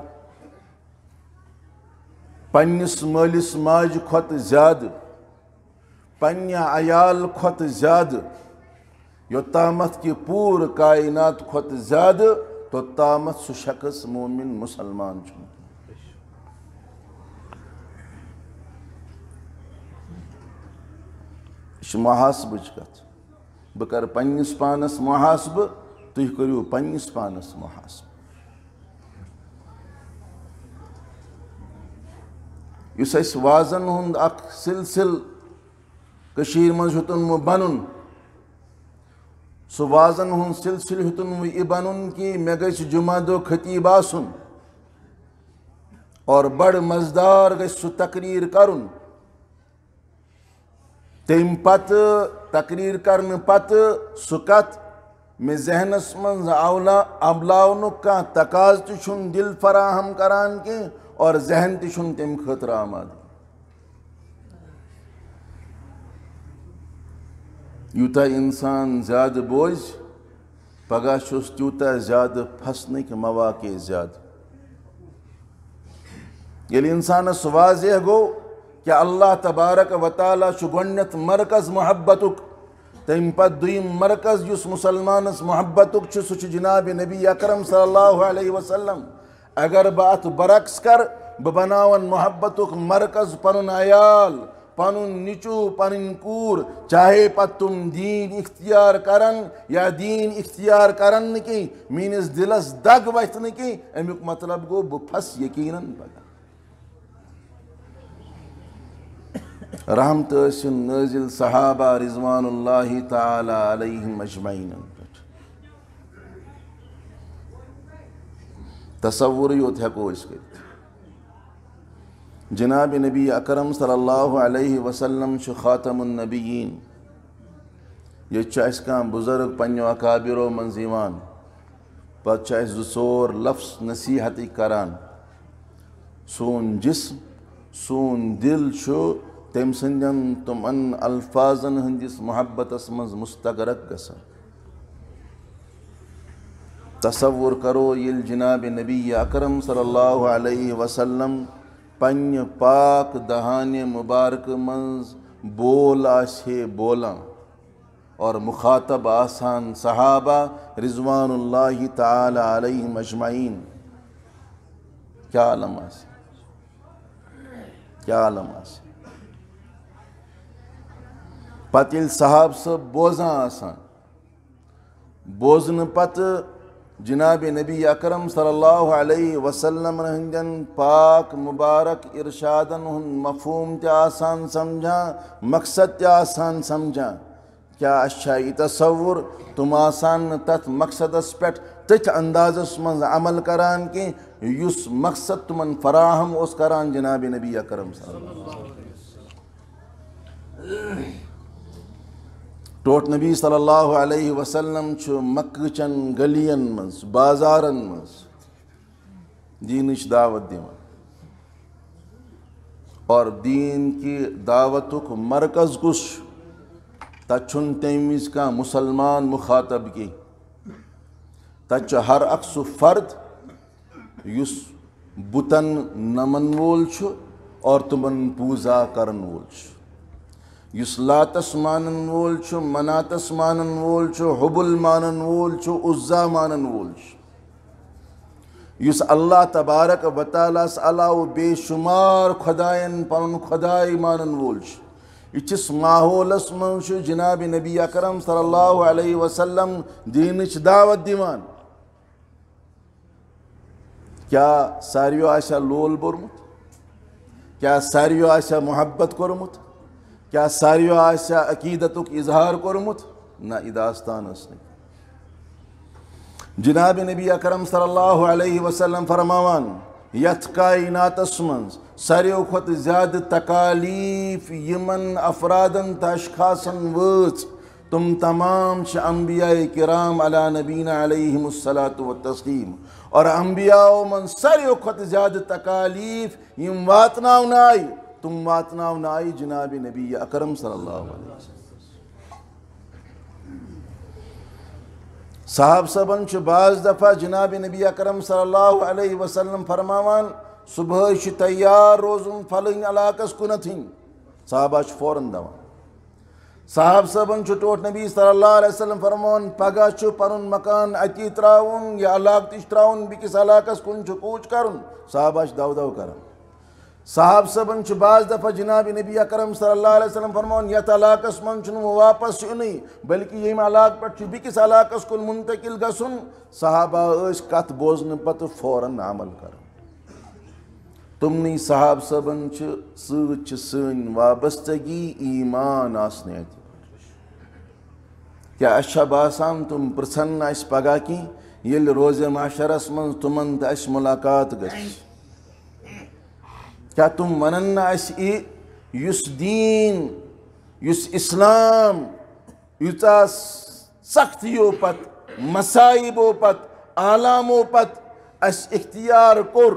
پننِس مٲلِس ماجہِ کھۄتہٕ زیادٕ پننہِ عیال کھۄتہٕ زیادٕ یوٚتامتھ کہِ پوٗرٕ کاینات کھۄتہٕ زیادٕ توٚتامتھ سُہ شخص مومِن مُسلمان چھُنہٕ یہِ چھِ محاسبٕچ کتھ بہٕ کرٕ پننِس پانس محاسبہٕ تُہۍ کٔرِو پننِس پانس محاسبہٕ یُس اسہِ وازن ہُنٛد اکھ سلسلہٕ کٔشیٖرِ منٛز ہیوٚتُن وۄنۍ بنُن سُہ وازن ہُنٛد سلسلہٕ ہیوٚتُن وۄنۍ یہِ بنُن کہِ مےٚ گژھِ جمعہ دۄہ خطیٖب آسُن اور بڑٕ مزٕدار گژھِ سُہ تقریٖر کرُن تمہِ پتہٕ تقریٖر کرنہٕ پتہٕ سُہ کتھ میں ذہنس من ابلاونک کا تقاض تشن دل فراہم کران کی اور ذہن تشن تم خطر آماد یوتا انسان زیادہ بوجھ پگہ چھس تیوتا زیادہ پھسنک مواقع زیادہ یلی انسانس واضح گو کہ اللہ تبارک و تعالی گۄڈنیتھ مرکز محبتک تم پت دویم مرکز یس مسلمانس محبتک سہ جناب نبی اکرم صلی اللہ علیہ وسلم اگر بہ ات برعکس کر بہ بناون محبتک مرکز پنن عیال پنن نچو پنن کور چاہے پت تم دین اختیار کرن یا دین اختیار کرن کی مینس دلس دگ وتھ کی امیک مطلب گو بہ پھس یقیناً پگہ رحمت ٲسِن نٲزِل صحابہ رضوان اللہ تعالی علیہم اجمعین تصور یوت ہیکو أسۍ کٔرِتھ جناب نبی اکرم صلی اللہ علیہ وسلم خاتم النبیین یہ اس کان بزرگ پنیو اکابرو منز یوان پتہ اس زٕ ژور لفظ نصیحت کران سون جسم سون دل تم سندین تمن الفاظن ہندس محبتس مز مستغرق گژھان تصور کرو یل جناب نبی اکرم صلی اللہ علیہ وسلم پنہ پاک دہان مبارک منز بول آسے بولان اور مخاطب آسان صحابہ رضوان اللہ تعالی علیہم اجمعین کیا عالم آسے کیا عالم آسے پتہ یل صحاب صاحب بوزان آسان بوزن پتہ جناب نبی اکرم صلی اللہ علیہ وسلم ہندین پاک مبارک ارشادن ہند مفہوم تہ آسان سمجھان مقصد تہ آسان سمجھان کیا اچھا یہ تصور تم آسان تت مقصدس پہ تتھ اندازس من عمل کران کی یس مقصد تمن فراہم اس کران جناب نبی اکرم صلی اللہ علیہ وسلم ٹوٹ نبی صلی اللہ علیہ وسلم مکہ چن گلین مز بازارن مز دینچ دعوت دیوان اور دین کی دعوتک مرکز کس تچھن تیمیز کا مسلمان مخاطب کی تچ ہر اکس فرد یس بتن نمن وول اور تمن پوزا کرن وول یس لاتس مانن وول مناتس مانن وول حبل مانن وول عزا مانن وول یس اللہ تبارک و تعالیٰ علاوہ بے شمار خدائن پن خدائی مانن وول یتھس ماحولس من جناب نبی اکرم صلی اللہ علیہ وسلم دینچ دعوت دیوان کیا ساریو آسیا لول بورمت کیا ساریو آسیا محبت کورمت کیا ساریو آسیا عقیدتک اظہار کورمت نہ اداستان اس نے جناب نبی اکرم صلی اللہ علیہ وسلم فرماوان یتھ کائناتس منز ساریو کھت زیادہ تکالیف یمن افرادن تا اشخاصن وچ تم تمام انبیاء کرام علی نبینا علیہم الصلاۃ والتسلیم اور انبیاء من ساریو کھت زیادہ تکالیف یم واتناون آئی تم واتناون آئی جناب نبی اکرم صلی اللہ علیہ وسلم صاحب صبن بعض دفعہ جناب نبی اکرم صلی اللہ علیہ وسلم فرماوان صبح تیار روزن فلن علاقس کنتھن صحابہ فوراً دوان صاحب صبن ٹوٹ نبی صلی اللہ علیہ وسلم فرمان پگہ پنن مکان اتی تراؤن یا علاقہ تش تراؤن بیکس علاقس کن کوچ کرن صحابہ دو دو کرن صاحب صبن بعض دفعہ جناب نبی اکرم صلی اللہ علیہ وسلم فرمان یت علاقس من واپس یونی بلکہ یم علاقہ پہ بیکس علاقس کن منتقل گسن صحابہ کت بوزن پتہ فوراً عمل کرن تمنی صاحب صبن ست سن وابستگی ایمان آسنے کیا اچھا باسان تم پرسن اس پگہ کی یل روز معاشرس من تمن تہ اس ملاقات گژھِ کیا تم ونن اس یس دین یس اسلام یوتا سختیو پت مسائبو پت آلامو پت اس اختیار کور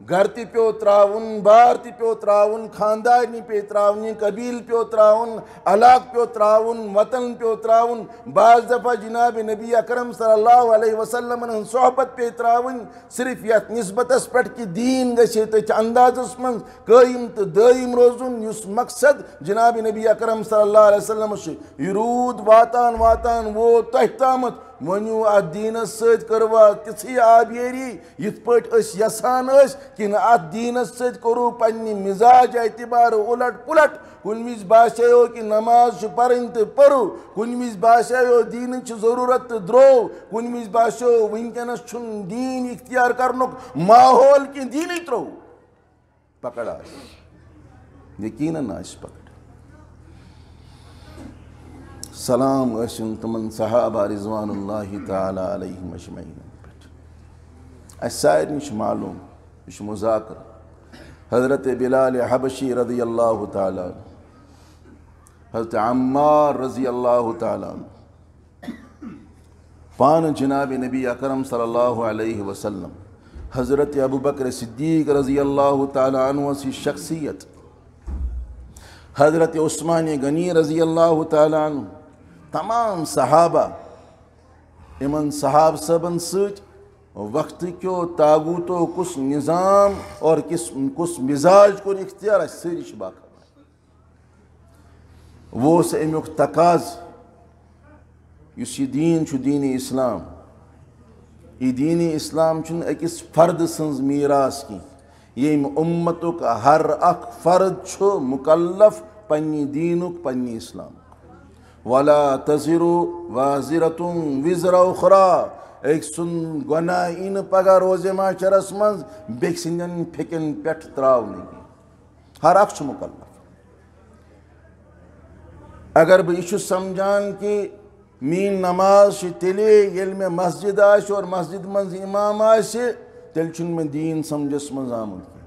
گھر تی پیو تراؤن بار تی پیو تراؤن خاندانی پی تراؤن قبیل پیو تراؤن علاق پیو تراؤن وطن پیو تراؤن بعض دفعہ جناب نبی اکرم صلی اللہ علیہ وسلم صحبت پی تراؤن صرف یت نسبت اس پٹ کی دین گشے تچ انداز اس من قائم تو دائم روزن یس مقصد جناب نبی اکرم صلی اللہ علیہ وسلم یرود واتان واتان وہ تحتامت ونیو ات دینس ست کروا تھی آبیری یت پٹ اس یسان اس کن ات دینس ست کرو پنی مزاج اعتبار الٹ پلٹ کن وز باسیو کہ نماز پرن تو پرو کن وز باسیو دین ضرورت درو کن وز باسیو ونکس چھن دین اختیار کرنک ماحول کی دین ترو پکڑ آس یقیناً آس پکڑ سلام ٲسِن تمن صحابہ رضوان اللہ تعالی علیہم اجمعین پہ اس سارنی معلوم یہ مذاکر حضرت بلال حبشی رضی اللہ تعالی حضرت عمار رضی اللہ تعالی پان جناب نبی اکرم صلی اللہ علیہ وسلم حضرت ابو بکر صدیق رضی اللہ تعالی عنہ سی شخصیت حضرت عثمان غنی رضی اللہ تعالی عنہ تمام صحابہ امن صحاب صبن ست وقت کیو تاغوتو کس نظام اور کس مزاج کو اختیار سری باقا وہ سے امیک تقاض اس دین دین اسلام یہ دین اسلام چن اکس فرد سنز میراث کی یم امتو کا ہر اخ فرد چھو مکلف پنی دینک پنی اسلام ولا تزر وازرة وزر اخرى ایک سن گناہ ان پگہ روز معاشرس مز بیک سندن پھکن پیٹھ تراؤنی ہر اخ چھو مکلف اگر بہ یہ سمجھان کہ مین نماز تیلے یل میں مسجد آس اور مسجد مز امام آس تیل چھن میں دین سمجھس مز آمد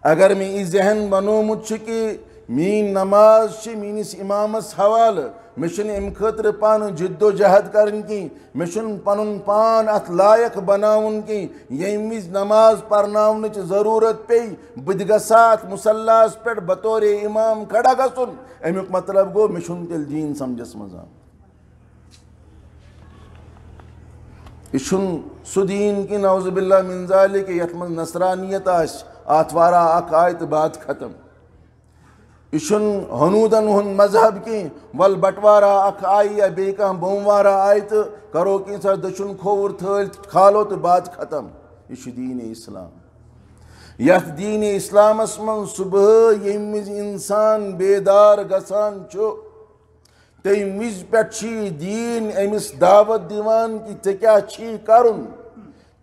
اگر میں یہ ذہن بنومت کہ مین نماز مینس امامس حوالہ مشن ام خاطر پان جد و جہد کرن کی مشن پنن پان ات لائق بناون کی یم وز نماز پرناون ضرورت پی بد گسات مصلاس پہ بطور امام کھڑا گسن امیک مطلب گو مشن تیل دین سمجھس مزا اشن سو دین کی نعوذ باللہ من ذالک یت مز نصرانیت آس آتوارا اک آیت بات ختم اشن ہنودن ہن مذہب کی ول بٹوارا اک آئی یا بیکا بوموارا آئی تو کرو کی سا دشن کھور تھل کھالو تو بات ختم یہ دین اسلام یت دین اسلام اسمن صبح یمز انسان بیدار گسان چھو تم وز پہ دین امس دعوت دیوان کہ ژے کیا چھی کرن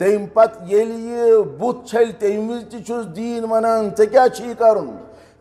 تم پت یل یہ بت چھل تم وز تس دین ونان ژے کیا چھی کرن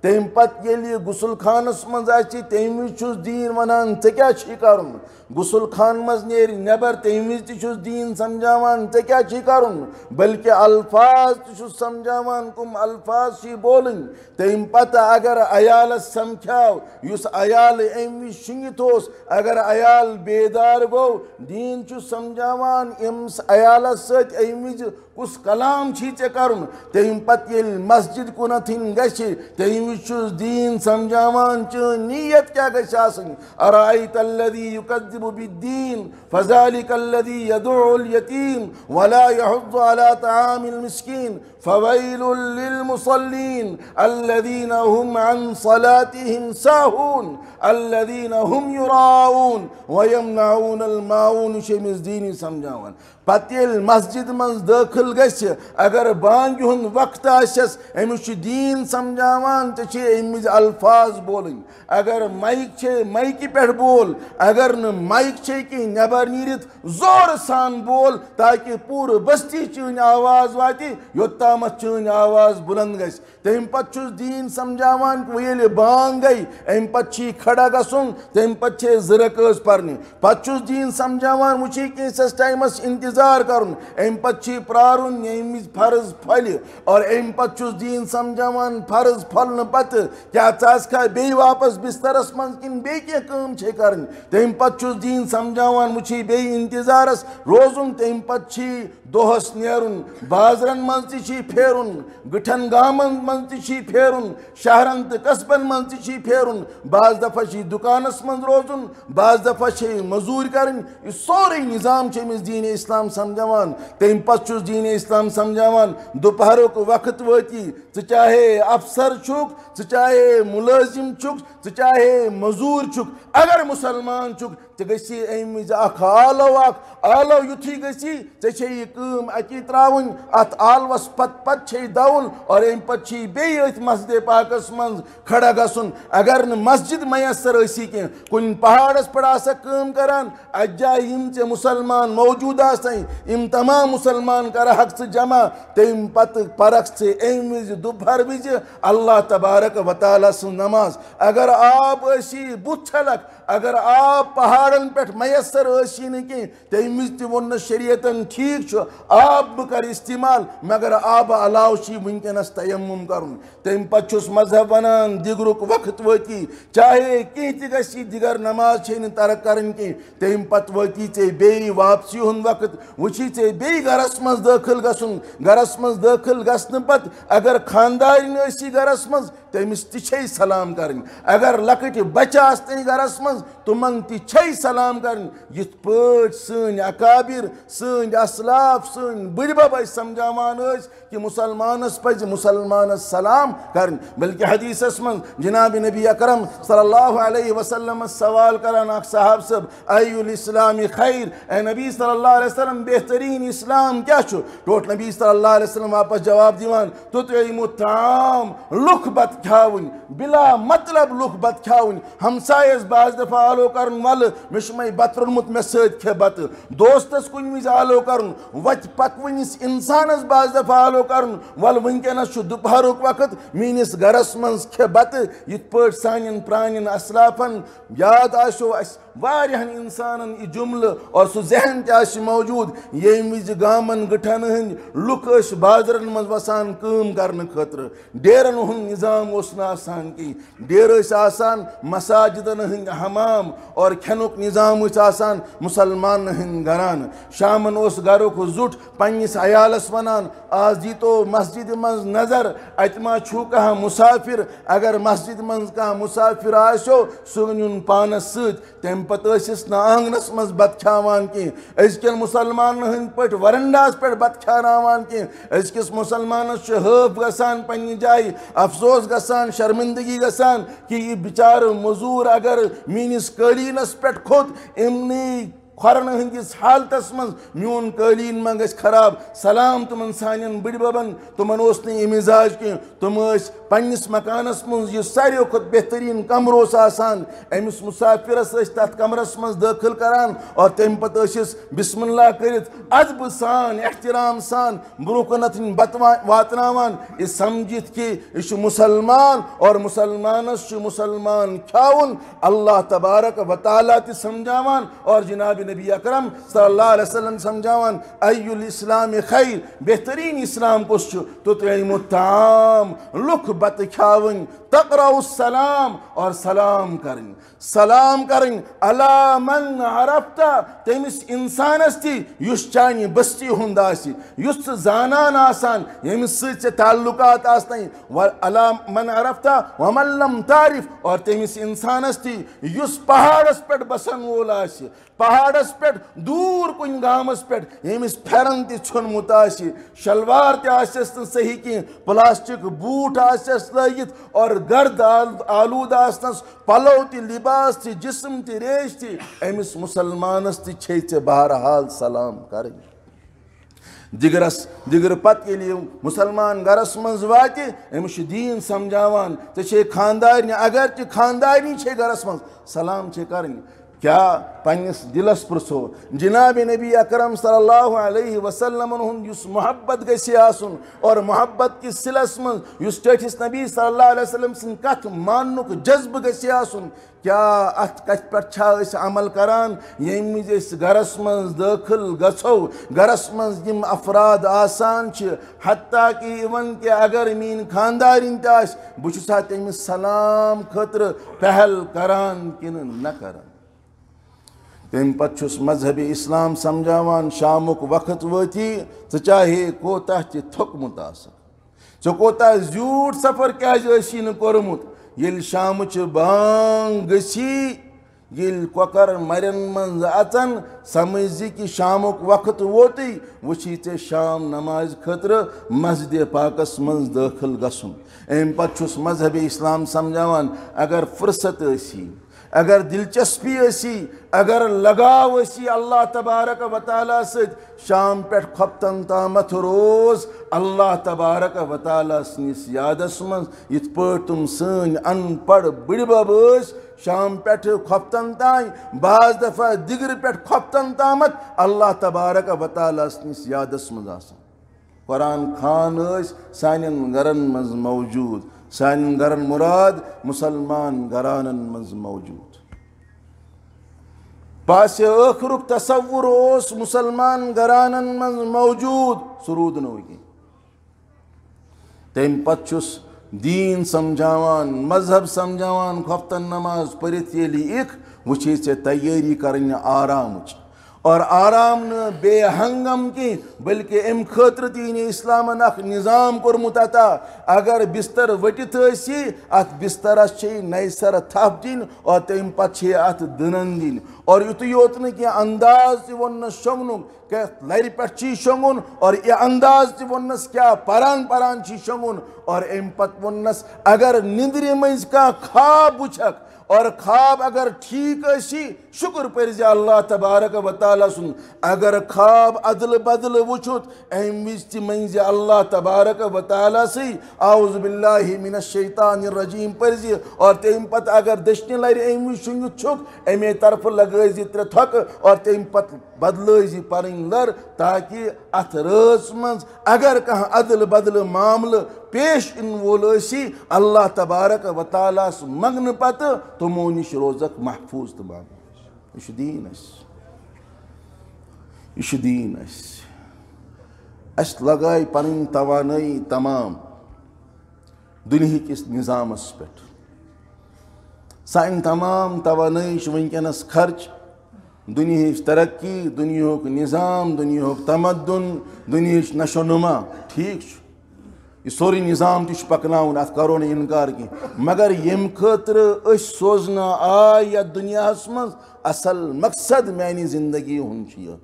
تم پت یل غسل خانس مز آسی تم وز دین ونان ژے کیا چھی کرن غسل خان مز نیر نبر تم وز تس دین سمجھاوان ژے کیا چھی کرن بلکہ الفاظ تس سمجھاوان کم الفاظ چھی بولن تم پتہ اگر عیالس سمکھاو یس عیال ام وز شنگت ہوس اگر عیال بیدار گو دین چھ سمجھاوان امس عیالس ست ام وز کس کلام چھی ژے کرن تم پتہ یل مسجد کنتھن گژھِ تم وز چھس دین سمجھاوان چھ نیت کیا گژھِ آسن ارائیت الذی یکذب بالدین فذلک الذی یدعو الیتیم ولا یحض علی طعام المسکین فویل للمصلین الذین هم عن صلاتهم ساہون الذین هم یراؤون ویمنعون الماعون شمس دینی سمجھاوان پتیل مسجد منز داخل گژھِ اگر بانگ ہن وقت آسس امس چھ دین سمجھاوان تو چھ امز الفاظ بولن اگر مائک چھ مائکی پہ بول اگر ن مائک چھ کہ نبر نیرت زور سان بول تاکہ پور بستی چین آواز واتی یوتا یوتامت چٲنۍ آواز بُلنٛد گژھِ تمہِ پتہٕ چھُس دیٖن سمجھاوان ییٚلہِ بانٛگ گٔے اَمہِ پتہٕ چھی کھڑا گژھُن تمہِ پتہٕ چھے زٕ رکٲژ پرنہِ پتہٕ چھُس دیٖن سمجھاوان وۄنۍ چھی کینٛژھس ٹایمس انتظار کرُن اَمہِ پتہٕ چھی پرٛارُن ییٚمہِ وِزِ فرض پھۄلہِ اور اَمہِ پتہٕ چھُس دیٖن سمجھاوان فرض پھۄلنہٕ پتہٕ کیٛاہ ژٕ آسکھا بیٚیہِ واپس بسترس منٛز کِنہٕ بیٚیہِ کینٛہہ کٲم چھے کرٕنۍ تمہِ پتہٕ چھُس دیٖن سمجھاوان وۄنۍ چھی بیٚیہِ انتظارس روزُن تمہِ پتہٕ چھی دۄہس نیرُن بازرن منٛز تہِ چھی پھیرُن گٕٹھن گامن منٛز تہِ چھی پھیرُن شہرن تہٕ قصبن منٛز تہِ چھی پھیرُن بعض دفعہ چھی دُکانس منٛز روزُن بعض دفعہ چھے موٚزوٗرۍ کرٕنۍ یہِ سورُے نظام چھِ أمِس دیٖنِ اِسلام سمجھاوان تمہِ پتہٕ چھُس دیٖنِ اِسلام سمجھاوان دُپہرُک وقت وٲتی ژٕ چاہے افسر چھُکھ ژٕ چاہے مُلٲزِم چھُکھ ژٕ چاہے موٚزوٗر چھُکھ اگر مُسلمان چھُکھ ژٕ گژھی اَمہِ وِزِ اکھ آلو یُتھُے گژھی ژےٚ چھے یہِ کٲم اَتی ترٛاوٕنۍ اَتھ آلوَس پتہٕ چھے دَوُن اور اَمہِ پتہٕ چھی بیٚیہِ أتھۍ مسجدِ پاکس منٛز کھڑا گژھُن اگر نہٕ مسجد میسر ٲسی کینٛہہ کُنہِ پہاڑس پٮ۪ٹھ آسکھ کٲم کران اَتہِ جایہِ یِم ژےٚ مُسلمان موجوٗد آسَے یِم تمام مُسلمان کرہکھ ژٕ جمع تمہِ پتہٕ پرکھ ژٕ اَمہِ وِزِ دُپہر وِزِ اللہ تبارک و تعالیٰ سٕنٛز نماز اگر آب ٲسی بُتھ چھلکھ اگر آب پہاڑن پٮ۪ٹھ میسر ٲسی نہٕ کینٛہہ تمہِ وِزِ تہِ ووٚن نہٕ شریعتن ٹھیٖک چھُ آب بہٕ کرٕ استعمال مگر آبہٕ علاوٕ چھُے وٕنکیٚنس تیمُم کرُن تمہِ پتہٕ چھُس مذہب ونان دِگرُک وقت وٲتی چاہے کینٛہہ تہِ گژھی دِگر نماز چھے نہٕ ترک کرٕنۍ کینٛہہ تمہِ پتہٕ وٲتی ژےٚ بیٚیہِ واپسی ہُنٛد وقت وۄنۍ چھی ژےٚ بیٚیہِ گرس منٛز دٲخل گژھُن گرس منٛز دٲخل گژھنہٕ پتہٕ اگر خاندارِنۍ ٲسی گرس منٛز تٔمِس تہِ چھے سلام کرٕنۍ اگر لۄکٕٹۍ بچہِ آسنٕے گرس منٛز تِمن تہِ چھے سلام کرٕنۍ یِتھ پٲٹھۍ سٲنۍ اکابر سٲنۍ اسلاف سٲنۍ بٕڈِبب ٲسۍ سمجھاوان ٲسۍ کہ مُسلمانس پزِ مُسلمانس سلام کرٕنۍ بلکہ حدیثس منٛز جناب نبی اکرم صلی اللہ علیہ وسلمس سوال کران اکھ صحابہ صٲب ای الاسلام خیر اے نبی صلی اللہ علیہ وسلم بہترین اسلام کیاہ چھُ ٹوٹھ نبی صلی اللہ علیہ وسلم واپس جواب دِوان تُطعِمُ الطعام لُکھ بتہٕ کھیاوٕنۍ بلا مطلب لُکھ بتہٕ کھیاوٕنۍ ہمسایس بعض دفعہ آلو کرُن وَلہٕ مےٚ چھُ مے بتہٕ روٚنمُت مےٚ سۭتۍ کھےٚ بتہٕ دوستس کُنہِ وِزِ آلو کرُن وتہِ پکوٕنِس انسانس بعض دفعہ آلو کرُن وَلہٕ وٕنکیٚنس چھُ دُپہرُک وقت میٲنِس گرس منٛز کھےٚ بتہٕ یِتھ پٲٹھۍ سانٮ۪ن پرانٮ۪ن اسلافن یاد آسیو اسہِ واریاہن انسانن یہِ جملہٕ اور سُہ ذہن تہِ آسہِ موجوٗد ییٚمہِ وِزِ گامن گٕٹھن ہٕنٛدۍ لُکھ ٲسۍ بازرن منٛز وسان کٲم کرنہٕ خٲطرٕ ڈیرن ہُنٛد نظام اوس نہٕ آسان کینٛہہ ڈیرٕ ٲسۍ آسان مساجدن ہٕنٛدۍ حمام اور کھٮ۪نُک نظام ٲسۍ آسان مُسلمانن ہٕنٛدۍ گران شامن اوس گرُک زُٹھ پننِس عیالس ونان آز دیٖتو مسجدِ منٛز نظر اتہِ ما چھُو کانٛہہ مُسافر اگر مسجدِ منٛز کانٛہہ مُسافر آسیو سُہ أنۍوُن پانس سۭتۍ تمہِ پتہٕ ٲسِس نہٕ آنگنس منٛز بتہٕ کھیاوان کینٛہہ أزکٮ۪ن مُسلمانن ہٕنٛدۍ پٲٹھۍ ورنڈاہس پٮ۪ٹھ بتہٕ کھیاناوان کینٛہہ أزکِس مُسلمانس چھُ ہٲف گژھان پننہِ جایہِ افسوس گژھان شرمندگی گژھان کہ یہِ بِچارٕ موٚزوٗر اگر میٲنِس قٲلیٖنس پٮ۪ٹھ کھوٚت اِمنٕے کھۄرن ہٕنٛدِس حالتس منٛز میون قٲلیٖن ما گژھِ خراب سلام تِمن سانٮ۪ن بٕڈِببن تِمن اوس نہٕ یہِ مِزاج کینٛہہ تِم ٲسۍ پننِس مکانس منٛز یُس ساروٕے کھۄتہٕ بہتریٖن کمرٕ اوس آسان أمِس مُسافِرس ٲسۍ تتھ کمرس منٛز دٲخل کران اور تمہِ پتہٕ ٲسِس بسم اللہ کٔرِتھ ادبہٕ سان احترام سان برونٛہہ کُنتھ بتہٕ واتناوان یہِ سمجھِتھ کہِ یہِ چھُ مُسلمان اور مُسلمانس چھُ مُسلمان کھیاوُن اللہ تبارک و تعالیٰ تہِ سمجھاوان اور جناب نبی اکرم صلی اللہ علیہ وسلم سمجھاوان ای الاسلام خیر بہترین اسلام کُس چھُ تُطعِمُ الطعام لُکھ بتہٕ کھیاوٕنۍ تقرأ السلام اور سلام کرٕنۍ علی من عرفتا تٔمِس انسانس تہِ یُس چانہِ بستی ہُنٛد آسہِ یُس ژٕ زانان آسان ییٚمِس سۭتۍ ژےٚ تعلُقات آسنَے علی من عرفتا ومن لم تعرف اور تٔمِس انسانس تہِ یُس پہاڑس پٮ۪ٹھ بسن وول آسہِ پہاڑس پٮ۪ٹھ دوٗر کُنہِ گامس پٮ۪ٹھ ییٚمِس پھٮ۪رن تہِ ژھیوٚنمُت آسہِ شلوار تہِ آسٮ۪س نہٕ صحیح کینٛہہ پلاسٹِک بوٗٹھ آسٮ۪س لٲگِتھ اور گرد آلوٗد آسنس پلو تہِ لباس تہِ جسم تہِ ریش تہِ أمِس مُسلمانس تہِ چھے ژےٚ بہرحال سلام کرٕنۍ دِگرٕ پتہٕ ییٚلہِ یہِ مُسلمان گرس منٛز واتہِ أمِس چھُ دیٖن سمجھاوان ژےٚ چھے خاندارنہِ اگر تہِ خاندارنی چھے گرس منٛز سلام چھے کرٕنۍ کیا پنس دلس پرسو جناب نبی اکرم صلی اللہ علیہ وسلم اس محبت گسی آسن اور محبت کس سلس من اس ٹھٹس نبی صلی اللہ علیہ وسلم سن کت ماننک جذب گسی آسن کیا ات کت پہ عمل کران یم وز گرس من داخل گھو گرس من یم افراد آسان حتیٰ کہ ایون کہ اگر مین خاندارین تاس بچسا تمس سلام خاطر پہل کران کن نہ کران تم پتہ مذہب اسلام سمجھاوان شامک وقت وتی چاہے کوتاہ تہ تھوکمت ژے کوتاہ زیوٹھ سفر کیازی نہ کورمت یل شامچ بانگ گسی یل کۄکر مرین من اژن سمجھ کہ شامک وقت ووتی وچھی ژے شام نماز خاطر مسجد پاکس من داخل گژھُن ام پتہ مذہب اسلام سمجھاوان اگر فرصت اسی اگر دلچسپی اسی اگر لگاو اسی اللہ تبارک و تعالیٰ ست شام پہ کھپتن تامت روز اللہ تبارک و تعالیٰ سنس یادس من یت پٲٹھۍ تم سن ان پڑھ بڑ بب شام پہ کھپتن تائیں بعض دفعہ دگر پہ کھپتن تامت اللہ تبارک و تعالیٰ سنس یادس من آسان قرآن خان سانن گرن مز موجود سانن گرن مراد مسلمان گرانن مز موجود پاس ٲخرُک تصور اوس مسلمان گرانن مز موجود سرود نوگی تم پتہ دین سمجھاوان مذہب سمجھاوان کھفتن نماز پرت ییٚلہِ اِکھ وچھی ژےٚ تیٲری کرٕنۍ آرامٕچ اور آرام نہ بے ہنگم کی بلکہ ام خاطر دین اسلامن اخ نظام کورمت عطا اگر بستر وٹت اسی ات بسترس چھ نئی سر تھپ دن اور تم پتہ ات دنن دن اور یت یوت نہ انداز تہ ونس شونگنک کہ لر پہ چی شونگن اور یہ انداز تہ ونس کیا پران پران چی شونگن اور ام پت ونس اگر نندر مز کا خواب وچھک اور خواب اگر ٹھیک اسی شکر پرزِ اللہ تبارک و تعالیٰ سن اگر خواب عدل بدل وچھت ام وز تہ منزِ اللہ تبارک و تعالیٰ سی اعوذ باللہ من الشیطان الرجیم پرزِ اور تم پتہ اگر دشنہ لر ام وز شنگت چھک امی طرف لگٲیزِ ترٛےٚ تھۄکہٕ اور تم پتہ بدلٲیزِ پنٕنۍ لر تاکہ اتھ رٲژ منٛز اگر کانٛہہ عدل بدل معاملہٕ پیش ان وول اسی اللہ تبارک و تعالیٰ منگنہ پتہ تمو نش روزک محفوظ تو محفوظ یہ دین یہ دین اس لگائے پنن توانائی تمام دنیا کس نظامس پہ سان تمام توانائی ونکس خرچ دنیا ترقی دنیا نظام دنیا تمدن دنیا نشو نما ٹھیک یہ سوری نظام تہ پکناون ات کرو نہ انکار کی مگر یم خاطر اس سوزنا آئی یتھ دنیاہس مز اصل مقصد میانی زندگی ہند یہ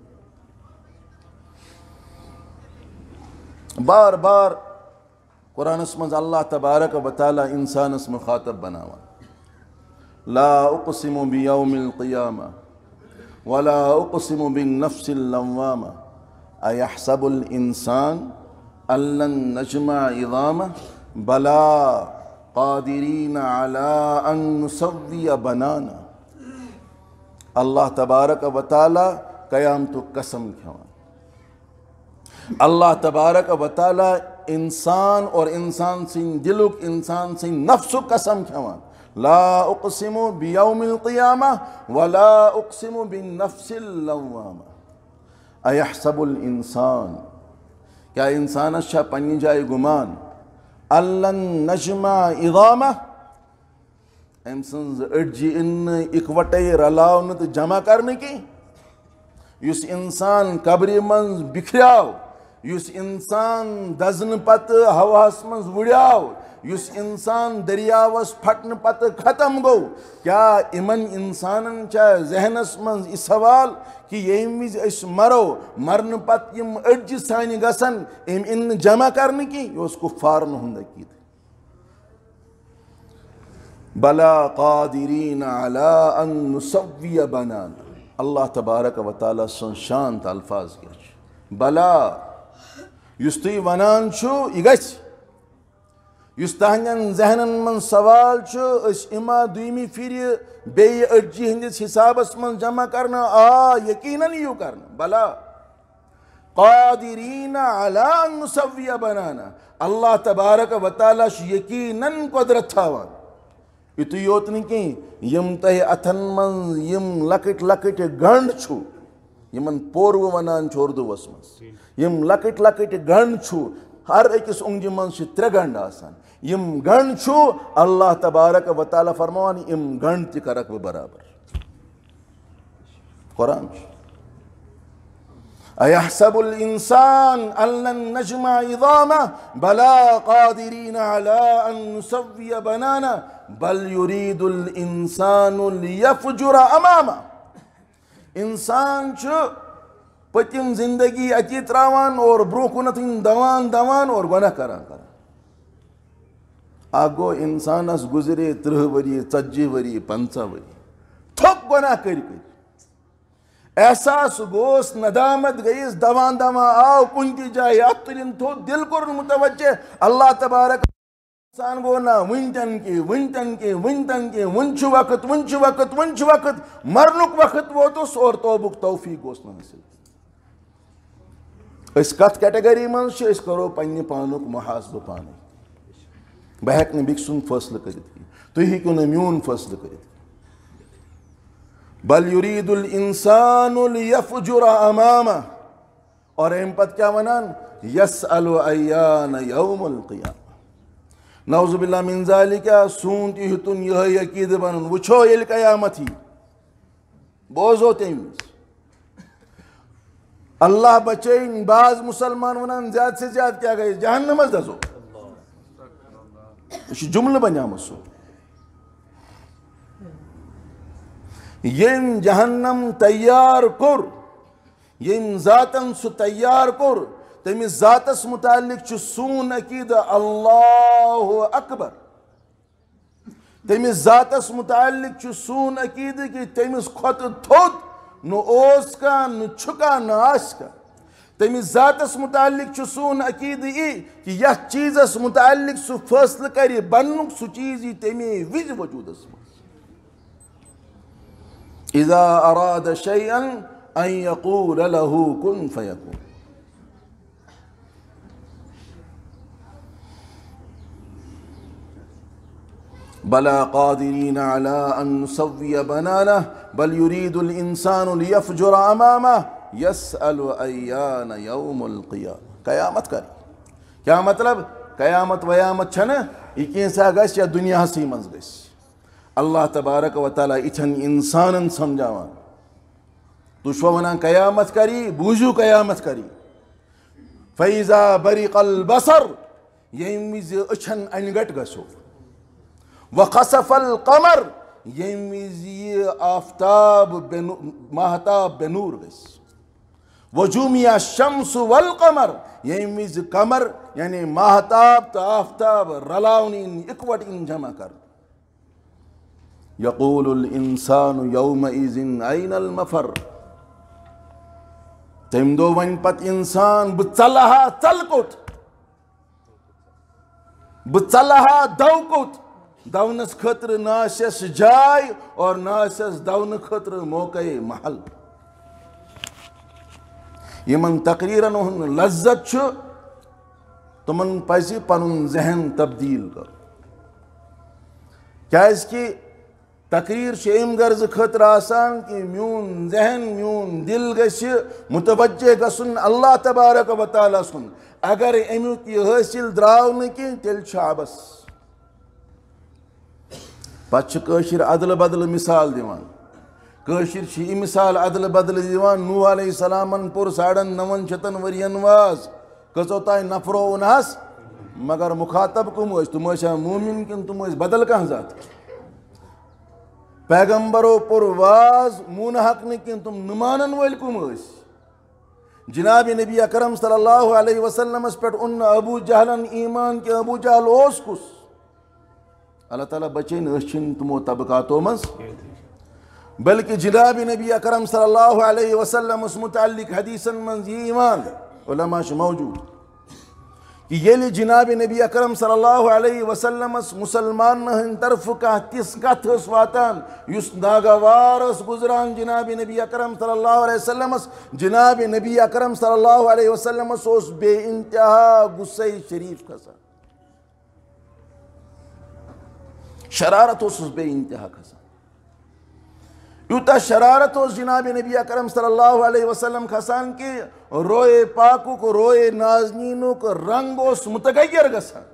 بار بار قرآنس مز اللہ تبارک و تعالیٰ انسانس مخاطب بناوان لا اقسم بیوم القیامہ ولا اقسم بالنفس اللوامہ ایحسب الانسان لن نجمع عظامہ بلا قادرین علی ان نسوی بنانا اللہ تبارک و تعالیٰ قیامت قسم کھوان اللہ تبارک و تعالیٰ انسان اور انسان سن دلک انسان سن نفس قسم کھوان لا اقسم بیوم القیامہ ولا اقسم بالنفس اللوامہ ایحسب الانسان کیا انسانس چھا پنی جائے گمان الن نجمع عظامہ ام سنز اڑجی ان اکوٹے رلاؤن تو جمع کرنے کی یس انسان قبری منز بکھریاو یس انسان دزن پت ہواس منز وڑیاو یس انسان دریاوس پھٹن پت ختم گو کیا امن انسانن چاہ ذہنس منز اس سوال کہ یم وز اس مرو مرن پت یم اڑجہ سانہ گسن ام ان جمع کرنے کی یہ اس کفارن ہند عقید بلا قادرین علی ان نسوی بنانا اللہ تبارک و تعالیٰ سن شانت الفاظ کیا بلا یس تھی ونان چھو یہ گژھِ یس تہندین ذہنن من سوال اس اما دویمی پھر بیٚیہِ أڑجہِ ہندس حسابس من جمع کرنا یقیناً یِیو کرنا بلا قادرین علی ان نسوی بنانا اللہ تبارک و تعالیٰ یقیناً قدرت تھاوان یتُے یوت نہٕ کینٛہہ یم تۄہہِ اتھن منٛز یم لۄکٕٹۍ لۄکٕٹۍ گنڈ چھُ یمن پورو ونان چھُ اردوٗوس منٛز یم لۄکٕٹۍ لۄکٕٹۍ گنڈ چھُ ہر أکِس اوٚنٛگجہِ منٛز چھِ 3 گنڈ آسان یم گنڈ چھُ اللہ تبارک و تعالیٰ فرماوان یم گنڈ تہِ کرکھ بہٕ برابر قرآن چھُ أيحسب الإنسان أن لن نجمع عظامه بلى قادرين على أن نسوي بنانه بل يريد الإنسان ليفجر أمامه انسان چھُ پٔتِم زندگی اتی تراوان اور برونٛہہ کُنتھ دوان دوان اور گۄناہ کران اکھ گوٚو انسانس گُزرے 30 ؤری 40 ؤری 50 ؤری تھوٚک گۄناہ کٔرۍ احساس گوس ندامت گٔیِس دوان دوان آو کُنہِ تہِ جایہِ اتھ تُلِن تھوٚد دل کوٚرُن متوجہ اللہ تبارک انسان گوٚو نہ وٕنۍتٮ۪ن کینٛہہ وُنہِ چھُ وقت مرنُک وقت ووتُس اور توبُک توفیٖق گوٚژھ نہٕ حٲصِل أسۍ کتھ کیٹگری منٛز چھِ أسۍ کرو پننہِ پانُک محاسبہٕ پانے بہٕ ہٮ۪کہٕ نہٕ بیٚکہِ سُنٛد فٲصلہٕ کٔرِتھ کینٛہہ تُہۍ ہیٚکِو نہٕ میون فٲصلہٕ کٔرِتھ بل يريد الانسان ليفجر امامه اور امہِ پتہٕ کیٛاہ ونان يسأل أيان يوم القيامة نعوذ باللہ من ذالک سون تہِ ہیوٚتُن یِہوٚے عقیٖدٕ بنُن وٕچھو ییٚلہِ قیامت یی بوزو تمہِ وِزِ اللہ بچٲیِن بعض مُسلمان ونان زیادٕ سے زیادٕ کیٛاہ گژھِ جہنمس دزو یہِ چھُ جملہٕ بنیومُت سُہ یم جہنم تیار کوٚر یم ذاتن سُہ تیار کوٚر تٔمِس ذاتس متعلق چھُ سون عقیٖدٕ اللہ اکبر تٔمِس ذاتس متعلق چھُ سون عقیٖدٕ کہِ تٔمِس کھۄتہٕ تھوٚد نہٕ اوس کانٛہہ نہٕ چھُ کانٛہہ نہٕ آسہِ کانٛہہ تٔمِس ذاتس متعلق چھُ سون عقیٖدٕ یی کہِ یتھ چیٖزس متعلق سُہ فٲصلہٕ کرِ بننُک سُہ چیٖز یی تمے وِزِ وجوٗدس منٛز اذا اراد شيئا ان يقول له كن فيكون بلا قادرين على ان نسوي بنانه بل يريد الانسان ليفجر امامه يسأل أيان يوم القيامة قیامت کر کیا مطلب قیامت ویامت چھنہ یہ کینٛژھا گژھِ یا دُنیاہسٕے منٛز گژھِ اللہ تبارک و تعالیٰ یِتھٮ۪ن انسانن سمجھاوان تُہۍ چھُوا ونان قیامت کری بوٗزِو قیامت کری فیضا برق البصر ییٚمہِ وِزِ أچھن انہِ گٹ گژھو وخسف القمر ییٚمہِ وِزِ یہِ آفتاب ماہتاب بے نوٗر گژھِ وجومیا الشمس والقمر ییٚمہِ وِزِ قمر یعنی ماہتاب تہٕ آفتاب رلاونہٕ یِن اِکوٹ یِن جمع کرنہٕ یقول الانسان یومئذ أین المفر تمہِ دۄہ وَنہِ پتہٕ انسان بہٕ ژلہٕ ہا ژلہٕ کوٚت بہٕ ژلہٕ ہا دو کوٚت دونس خٲطرٕ نہ آسٮ۪س جاے اور نہ آسٮ۪س دونہٕ خٲطرٕ موقعے محل یِمن تقریٖرن ہُنٛد لذت چھُ تِمن پزِ پنُن ذہن تبدیٖل کرُن کیٛازِ تقریٖر چھِ امہِ غرضہٕ خٲطرٕ آسان کہِ میون ذہن میون دل گژھِ متوجہ گژھُن اللہ تبارک و تعالیٰ سُنٛد اگر امیُک یہِ حٲصِل درٛاو نہٕ کینٛہہ تیٚلہِ چھُ عبس پتہٕ چھِ کٲشِر ادلہٕ بدلہٕ مثال دِوان کٲشِر چھِ یہِ مثال ادلہٕ بدلہٕ دِوان نوح علیہ السلامن پوٚر 950 ؤرین واز کٔژو تانۍ نفرو اوٚنہس مگر مُخاطب کٕم ٲسۍ تِم ٲسیا موٗمِن کِنہٕ تِم ٲسۍ بدل کانٛہہ ذات پیغمبرو پوٚر واز مونہکھ نہٕ کینٛہہ تِم نہٕ مانن وٲلۍ کٕم ٲسۍ جناب نبی اکرم صلی اللہ علیہ وسلمس پٮ۪ٹھ اوٚن نہٕ ابوٗ جہلن ایمان کہِ ابوٗ جہل اوس کُس اللہ تعالیٰ بچٲیِن أسۍ چھِنہٕ تِمو طبقاتو منٛز بلکہِ جناب نبی اکرم صلی اللہ علیہ وسلمس متعلق حدیثن منٛز یہِ یِوان علما چھِ موجوٗد کہ یلی جناب نبی اکرم صلی اللہ علیہ وسلم مسلمان ہن طرف کا تس کت واتان یس ناگوار گزران جناب نبی اکرم صلی اللہ علیہ وسلم جناب نبی اکرم صلی اللہ علیہ وسلم اس بے انتہا غصہ شریف کھسان شرارت اس بے انتہا کھسان یوتا شرارت اس جناب نبی اکرم صلی اللہ علیہ وسلم کھسان کہ روئے پاکو کو روئے نازنینو کو رنگ اس متغیر گسان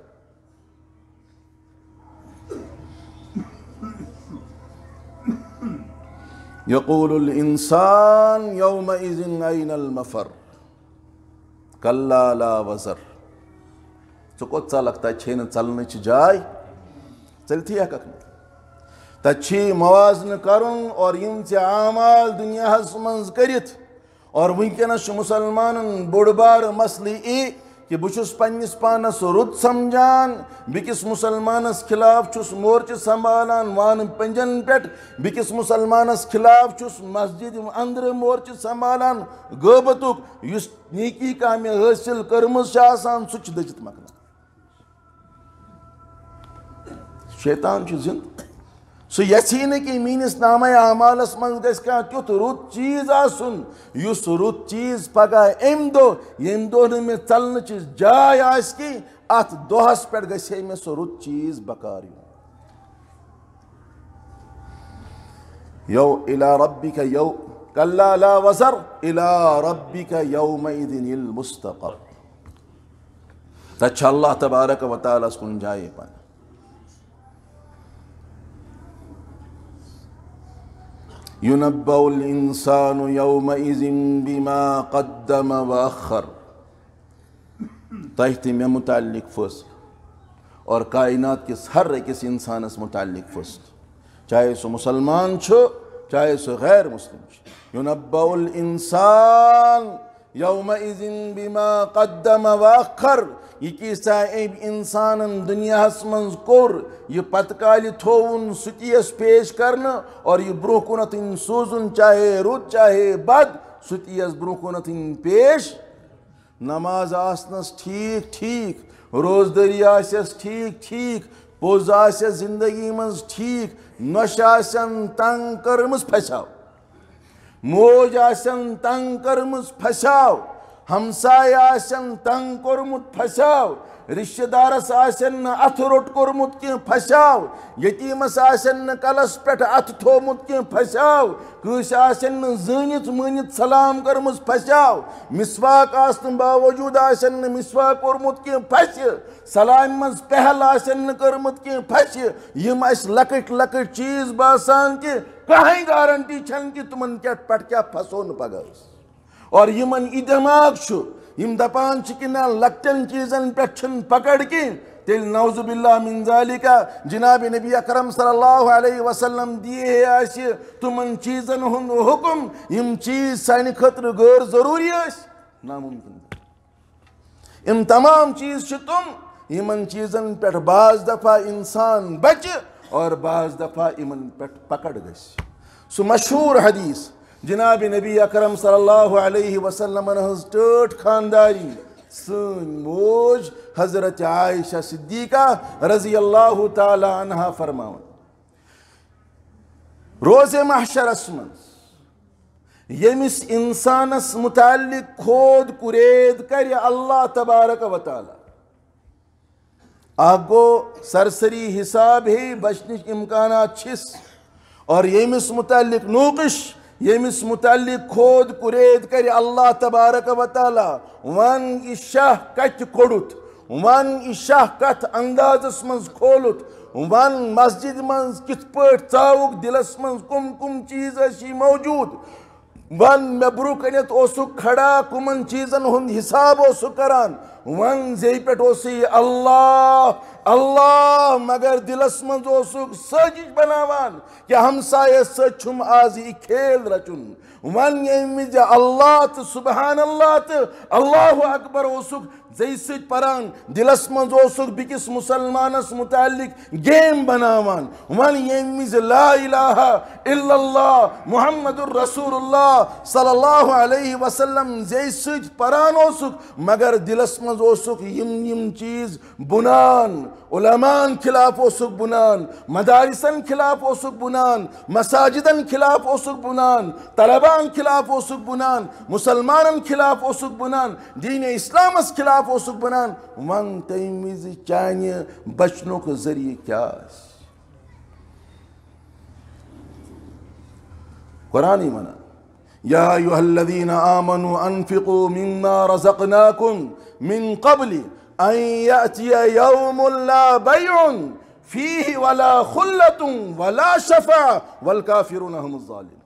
یقول الانسان یومئذ این المفر کلا لا وزر چکوت سا لگتا ہے چھین چلنے چھ جائے چلتی ہے ککنے تچھی موازن کرن اور یم سے اعمال دنیا منز کرت اور ونکینس مسلمان بڑبار مسئلہ ای کہ بچس پنس پانس رت سمجھان بکس مسلمانس خلاف چس مورچہ سنبھالان وان پنجن پٹ بکس مسلمانس خلاف چس مسجد اندر مورچہ سنبھالان غیبتک یس نیکی کام حاصل کرمز آسان سچ دچت مکنا شیطان چھ زند سو یسی نے کہ مینس نامہ اعمالس من گس کان تیت رت چیز آسن یس رت چیز پگہ ام دہ میں چلن چیز جائے آس کی ات دہس پہ گھے میں سو رت چیز بکار یو الی ربک یو کلا لا وزر الی ربک یومئذ المستقر تچھ اللہ تبارک و تعالی اس کن جائے پانا ينبأ الإنسان يومئذ بما قدم وأخر تحتی میں متعلق فصل اور کائنات کس ہر کس انسان اس متعلق فصل چاہے سو مسلمان چھو چاہے سو غیر مسلم چھو ينبأ الإنسان یومئذ بما قدم وأخر یہ کیسا انسان دنیا منز کور یہ پتکالی تھوون ستیس پیش کرنا اور یہ برو کنت ان سوزن چاہے رود چاہے بد ستیس برو کنت ان پیش نماز آسنس ٹھیک ٹھیک روزداری آسیس ٹھیک ٹھیک پوز آسیس زندگی منز ٹھیک نوش آسن تنگ کرمز پھساو موج آسن تنگ کرمز پھساو ہمسائے آسن تنگ کورمت پھساو رشتہ دارس آسن ات روٹ کورمت کی پھساو یتیمس آسن کلس پہ ات تھومت کی پھساو کس آسن زنت منت سلام کرمز پھساو مسواک آسن باوجود آسن مسواک کورمت کی پھس سلام مز پہل آسن کرمت کی پھس یم اس لکٹ لکٹ چیز باسان کہ کہیں گارنٹی چھن کہ تمن کٹ پٹ کیا پھسون پگس اور یمن ای دماغ چھو یم دپان چکنا لکٹن چیزن پچھن پکڑ کی تیل نعوذ باللہ من ذالکا جناب نبی اکرم صلی اللہ علیہ وسلم دیئے آسی تمن چیزن ہند حکم یم چیز سائن خطر غیر ضروری آس ناممکن ام تمام چیز چھ تم یمن چیزن پہ بعض دفعہ انسان بچ اور بعض دفعہ یمن پہ پکڑ گس سو مشہور حدیث جناب نبی اکرم صلی اللہ علیہ وسلم ہز ٹھٹ خانداری سن موج حضرت عائشہ صدیقہ رضی اللہ تعالی عنہ فرماون روز محشر اسمن یمس انسانس متعلق کھود کرید کر اللہ تبارک و تعالی آگو سرسری حساب ہے بچنچ امکانات چھس اور یمس متعلق نوقش یمس متعلق کھود کرید کر اللہ تبارک و تعالی ون یہ شاہ کت کوڑت ون یہ شاہ کت اندازس منز کھولت ون مسجد منز کت پٹ ژاوک دلس منز کم کم چیز اسی موجود ون میں برو کنیت اوسک کھڑا کمن چیزن ہند حساب اوسو کران ون زی پٹ اوسی اللہ اللہ مگر دلس منز اوسک سجج بناوان کہ ہمسائے سچم آزی کھیل رچن ون یمی اللہ تو سبحان اللہ تو اللہ اکبر اوسک زی سۭتۍ پران دلس منٛز اوسُکھ بیٚکِس مُسلمانس متعلق گیم بناوان ون ییٚمہِ وِزِ لا الہ الا اللہ محمد الرسول اللہ صلی اللہ علیہ وسلم زی سۭتۍ پران اوسُکھ مگر دلس منٛز اوسُکھ یم چیز بنان علماءن خلاف اوسُکھ بنان مدارسن خلاف اوسُکھ بنان مساجدن خلاف اوسُکھ بنان طلباءن خلاف اوسُکھ بنان مسلمانن خلاف اوسُکھ بنان دین اسلامس خلاف اوسُکھ بنان ون تمہِ وِزِ چانہِ بچنُک ذریعہ کیٛاہ آسہِ قرآنٕے ونان یا ایُہا الذین آمنوا انفقوا مما رزقناکم من قبل ان یأتی یوم لا بیع فیہ ولا خلۃ ولا شفاعۃ والکافرون هم الظالمون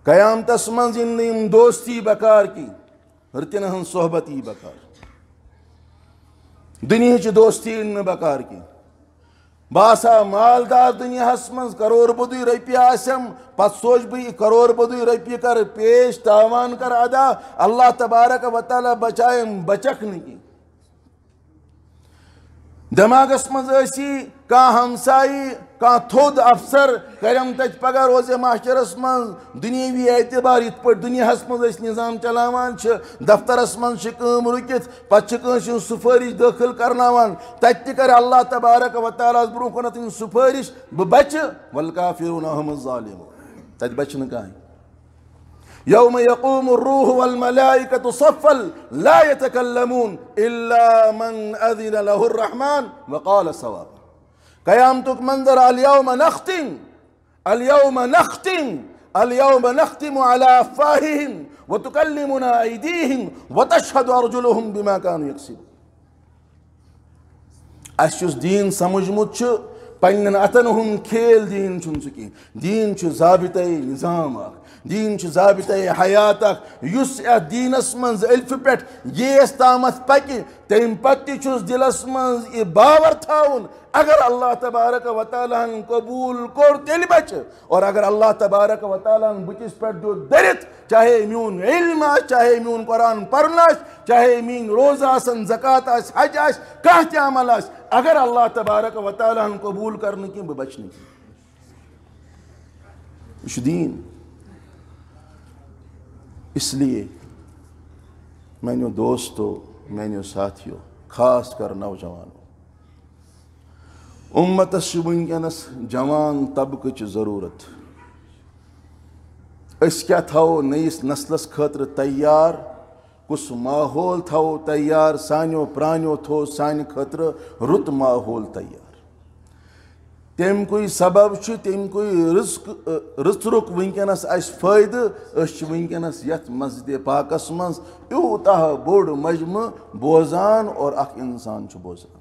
قیامتس منٛز یِن نہٕ یِم دوستی بکار کینٛہہ رٕتن ہٕنٛز صحبت یی بکار دُنہِچ دوستی یِن نہٕ بکار کینٛہہ بہٕ آسہٕ ہا مالدار دُنیاہس منٛز کرور بوٚدُے رۄپیہِ آسٮ۪م پتہٕ سوچہٕ بہٕ یہِ کرور بوٚدُے رۄپیہِ کرٕ پیش تاوان کرٕ ادا اللہ تبارک و تعالیٰ بچایم بچکھ نہٕ کینٛہہ دٮ۪ماغس منٛز ٲسی کانٛہہ ہمسایی کانٛہہ تھوٚد افسر کریم تتہِ پگاہ روزِ ماشٹرس منٛز دُنیٲوی اعتبار یِتھ پٲٹھۍ دُنیاہس منٛز أسۍ نظام چلاوان چھِ دفترس منٛز چھِ کٲم رُکِتھ پتہٕ چھِ کٲنٛسہِ ہٕنٛز سُفٲرِش دٲخل کرناوان تتہِ تہِ کرِ اللہ تبارک و تعالیٰ ہس برونٛہہ کُنتھ یِم سُفٲرِش بہٕ بچہٕ والکافرون هم الظالمون تتہِ بچہِ نہٕ کٕہٕنۍ یوم یقوم الروح والملائکۃ صفا لا یتکلمون الا من اذن له الرحمن وقال صوابا قیامتک منظر اليوم نختم على افواہہم وتکلمنا ایدیہم وتشہد ارجلہم بما كانوا یکسبون اس یُس دین سمجھمُت چھُ پننٮ۪ن اتن ہُنٛد کھیل دین چھُنہٕ سُہ کینٛہہ دین چھُ ضابطے نظام اکھ دین چھُ ضابطے حیات اکھ یُس یتھ دینس منٛز الفہِ پٮ۪ٹھ ییس تامتھ پکہِ تمہِ پتہٕ تہِ چھُس دلس منٛز یہِ باور تھاوُن اگر اللہ تبارک و تعالیٰ ہن قبوٗل کوٚر تیٚلہِ بچہِ اور اگر اللہ تبارک و تعالیٰ ہن بٕتھِس پٮ۪ٹھ دیُت دٔرِتھ چاہے میون علم آسہِ چاہے میون قرآن پرُن آسہِ چاہے میٲنۍ روزٕ آسن زکات آسہِ حج آسہِ کانٛہہ تہِ عمل آسہِ اگر اللہ تبارک و تعالیٰ ہن قبوٗل کر نہٕ کینٛہہ بہٕ بچہٕ نہٕ کینٛہہ یہِ چھُ دیٖن اس لیے میانیو دوستو میانیو ساتھیو خاص کر نوجوانو امتس چھِ ونکیٚنس جوان طبقٕچ ضروٗرت أسۍ کیٛاہ تھاوو نٔیِس نسلس خٲطرٕ تیار کُس ماحول تھاوو تیار سانیو پرٛانیو تھوٚو سانہِ خٲطرٕ رُت ماحول تیار تمہِ کُے سبب چھُ تمہِ کُے رٕژرُک ونکیٚنس اسہِ فٲیدٕ أسۍ چھِ ونکیٚنس یتھ مسجدِ پاکس منٛز یوٗتاہ بوٚڑ مجمہٕ بوزان اور اکھ انسان چھُ بوزان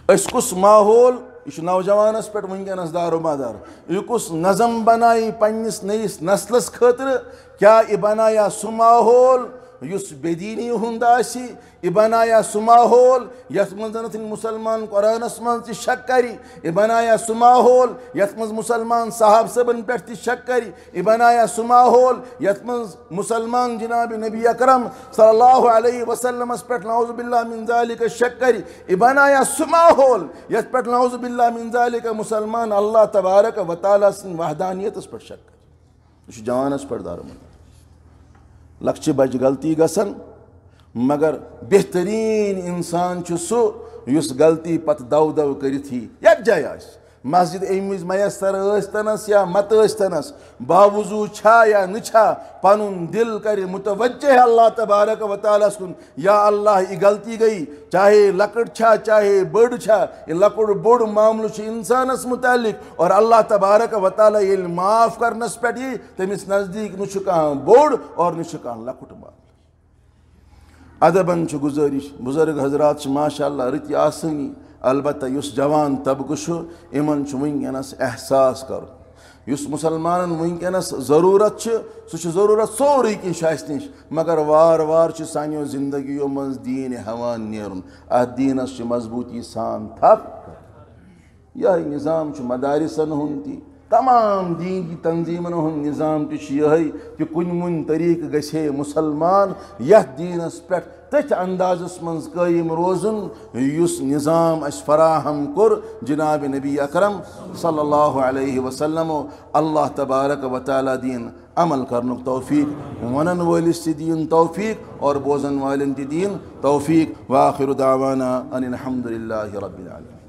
أسۍ کُس ماحول یہِ چھُ نوجوانس پٮ۪ٹھ ونکیٚنس دارومدار یہِ کُس نظم بنایہِ پننِس نٔیِس نسلس خٲطرٕ کیٛاہ یہِ بنایا سُہ ماحول یُس بے دیٖنی ہُنٛد آسہِ یہِ بنایا سُہ ماحول یتھ منٛز مُسلمان قرآنس منٛز تہِ شک کرِ یہِ بنایا سُہ ماحول یتھ منٛز مُسلمان صاحب صٲبن پٮ۪ٹھ تہِ شک کرِ یہِ بنایا سُہ ماحول یتھ منٛز مُسلمان جناب نبی اکرم صلی اللہ علیہ وسلمس پٮ۪ٹھ نعوذ باللہ من ذالک شک کرِ یہِ بنایا سُہ ماحول یتھ پٮ۪ٹھ نعوذ باللہ من ذالک مُسلمان اللہ تبارک و تعالیٰ سٕنٛدِ وحدانیتس پٮ۪ٹھ شک کرِ یہِ چھُ جوانس پٮ۪ٹھ دارومدار لکچہِ بچہِ غلطی گژھن مگر بہتریٖن انسان چھُ سُہ یُس غلطی پتہٕ دو دو کٔرِتھ یی یکجاہ آسہِ مسجد امہِ وِزِ میسر ٲسۍتنس یا متہٕ ٲسۍتنس باوضوٗ چھا یا نہٕ چھا پنُن دل کرِ متوجہ اللہ تبارک و تعالیٰ ہس کُن یا اللہ یہِ غلطی گٔیی چاہے لۄکٕٹ چھا چاہے بٔڑ چھا یہِ لۄکُٹ بوٚڑ معاملہٕ چھُ انسانس متعلق اور اللہ تبارک و تعالیٰ ییٚلہِ معاف کرنس پٮ۪ٹھ یی تٔمِس نزدیٖک نہٕ چھُ کانٛہہ بوٚڑ اور نہٕ چھُ کانٛہہ لۄکُٹ معاملہٕ ادبن چھُ گُزٲرِش بُزرگ حضرات چھِ ماشاء اللہ رٕتۍ آسٲنی البتہ یُس جوان طبقہٕ چھُ یِمن چھُ ونکیٚنس احساس کرُن یُس مُسلمانن ونکیٚنس ضروٗرت چھِ سُہ چھُ ضروٗرت سورُے کینٛہہ چھُ اسہِ نِش مگر وارٕ وارٕ چھُ سانیو زندگیو منٛز دیٖن ہٮ۪وان نیرُن اتھ دیٖنس چھِ مضبوٗطی سان تھپھ کرٕنۍ یِہوٚے نظام چھُ مدارسن ہُنٛد تہِ تمام دین کی تنظیمن ہند نظام یہ کہ کن طریقہ گھے مسلمان یتھ دینس پہ تتھ اندازس من قائم روزن اس نظام اس فراہم کور جناب نبی اکرم صلی اللہ علیہ وسلم اللہ تبارک و تعالی دین عمل کرنک توفیق ونن ولس دین توفیق اور بوزن والن دین توفیق وآخر دعوانا ان الحمد للہ رب العالمین.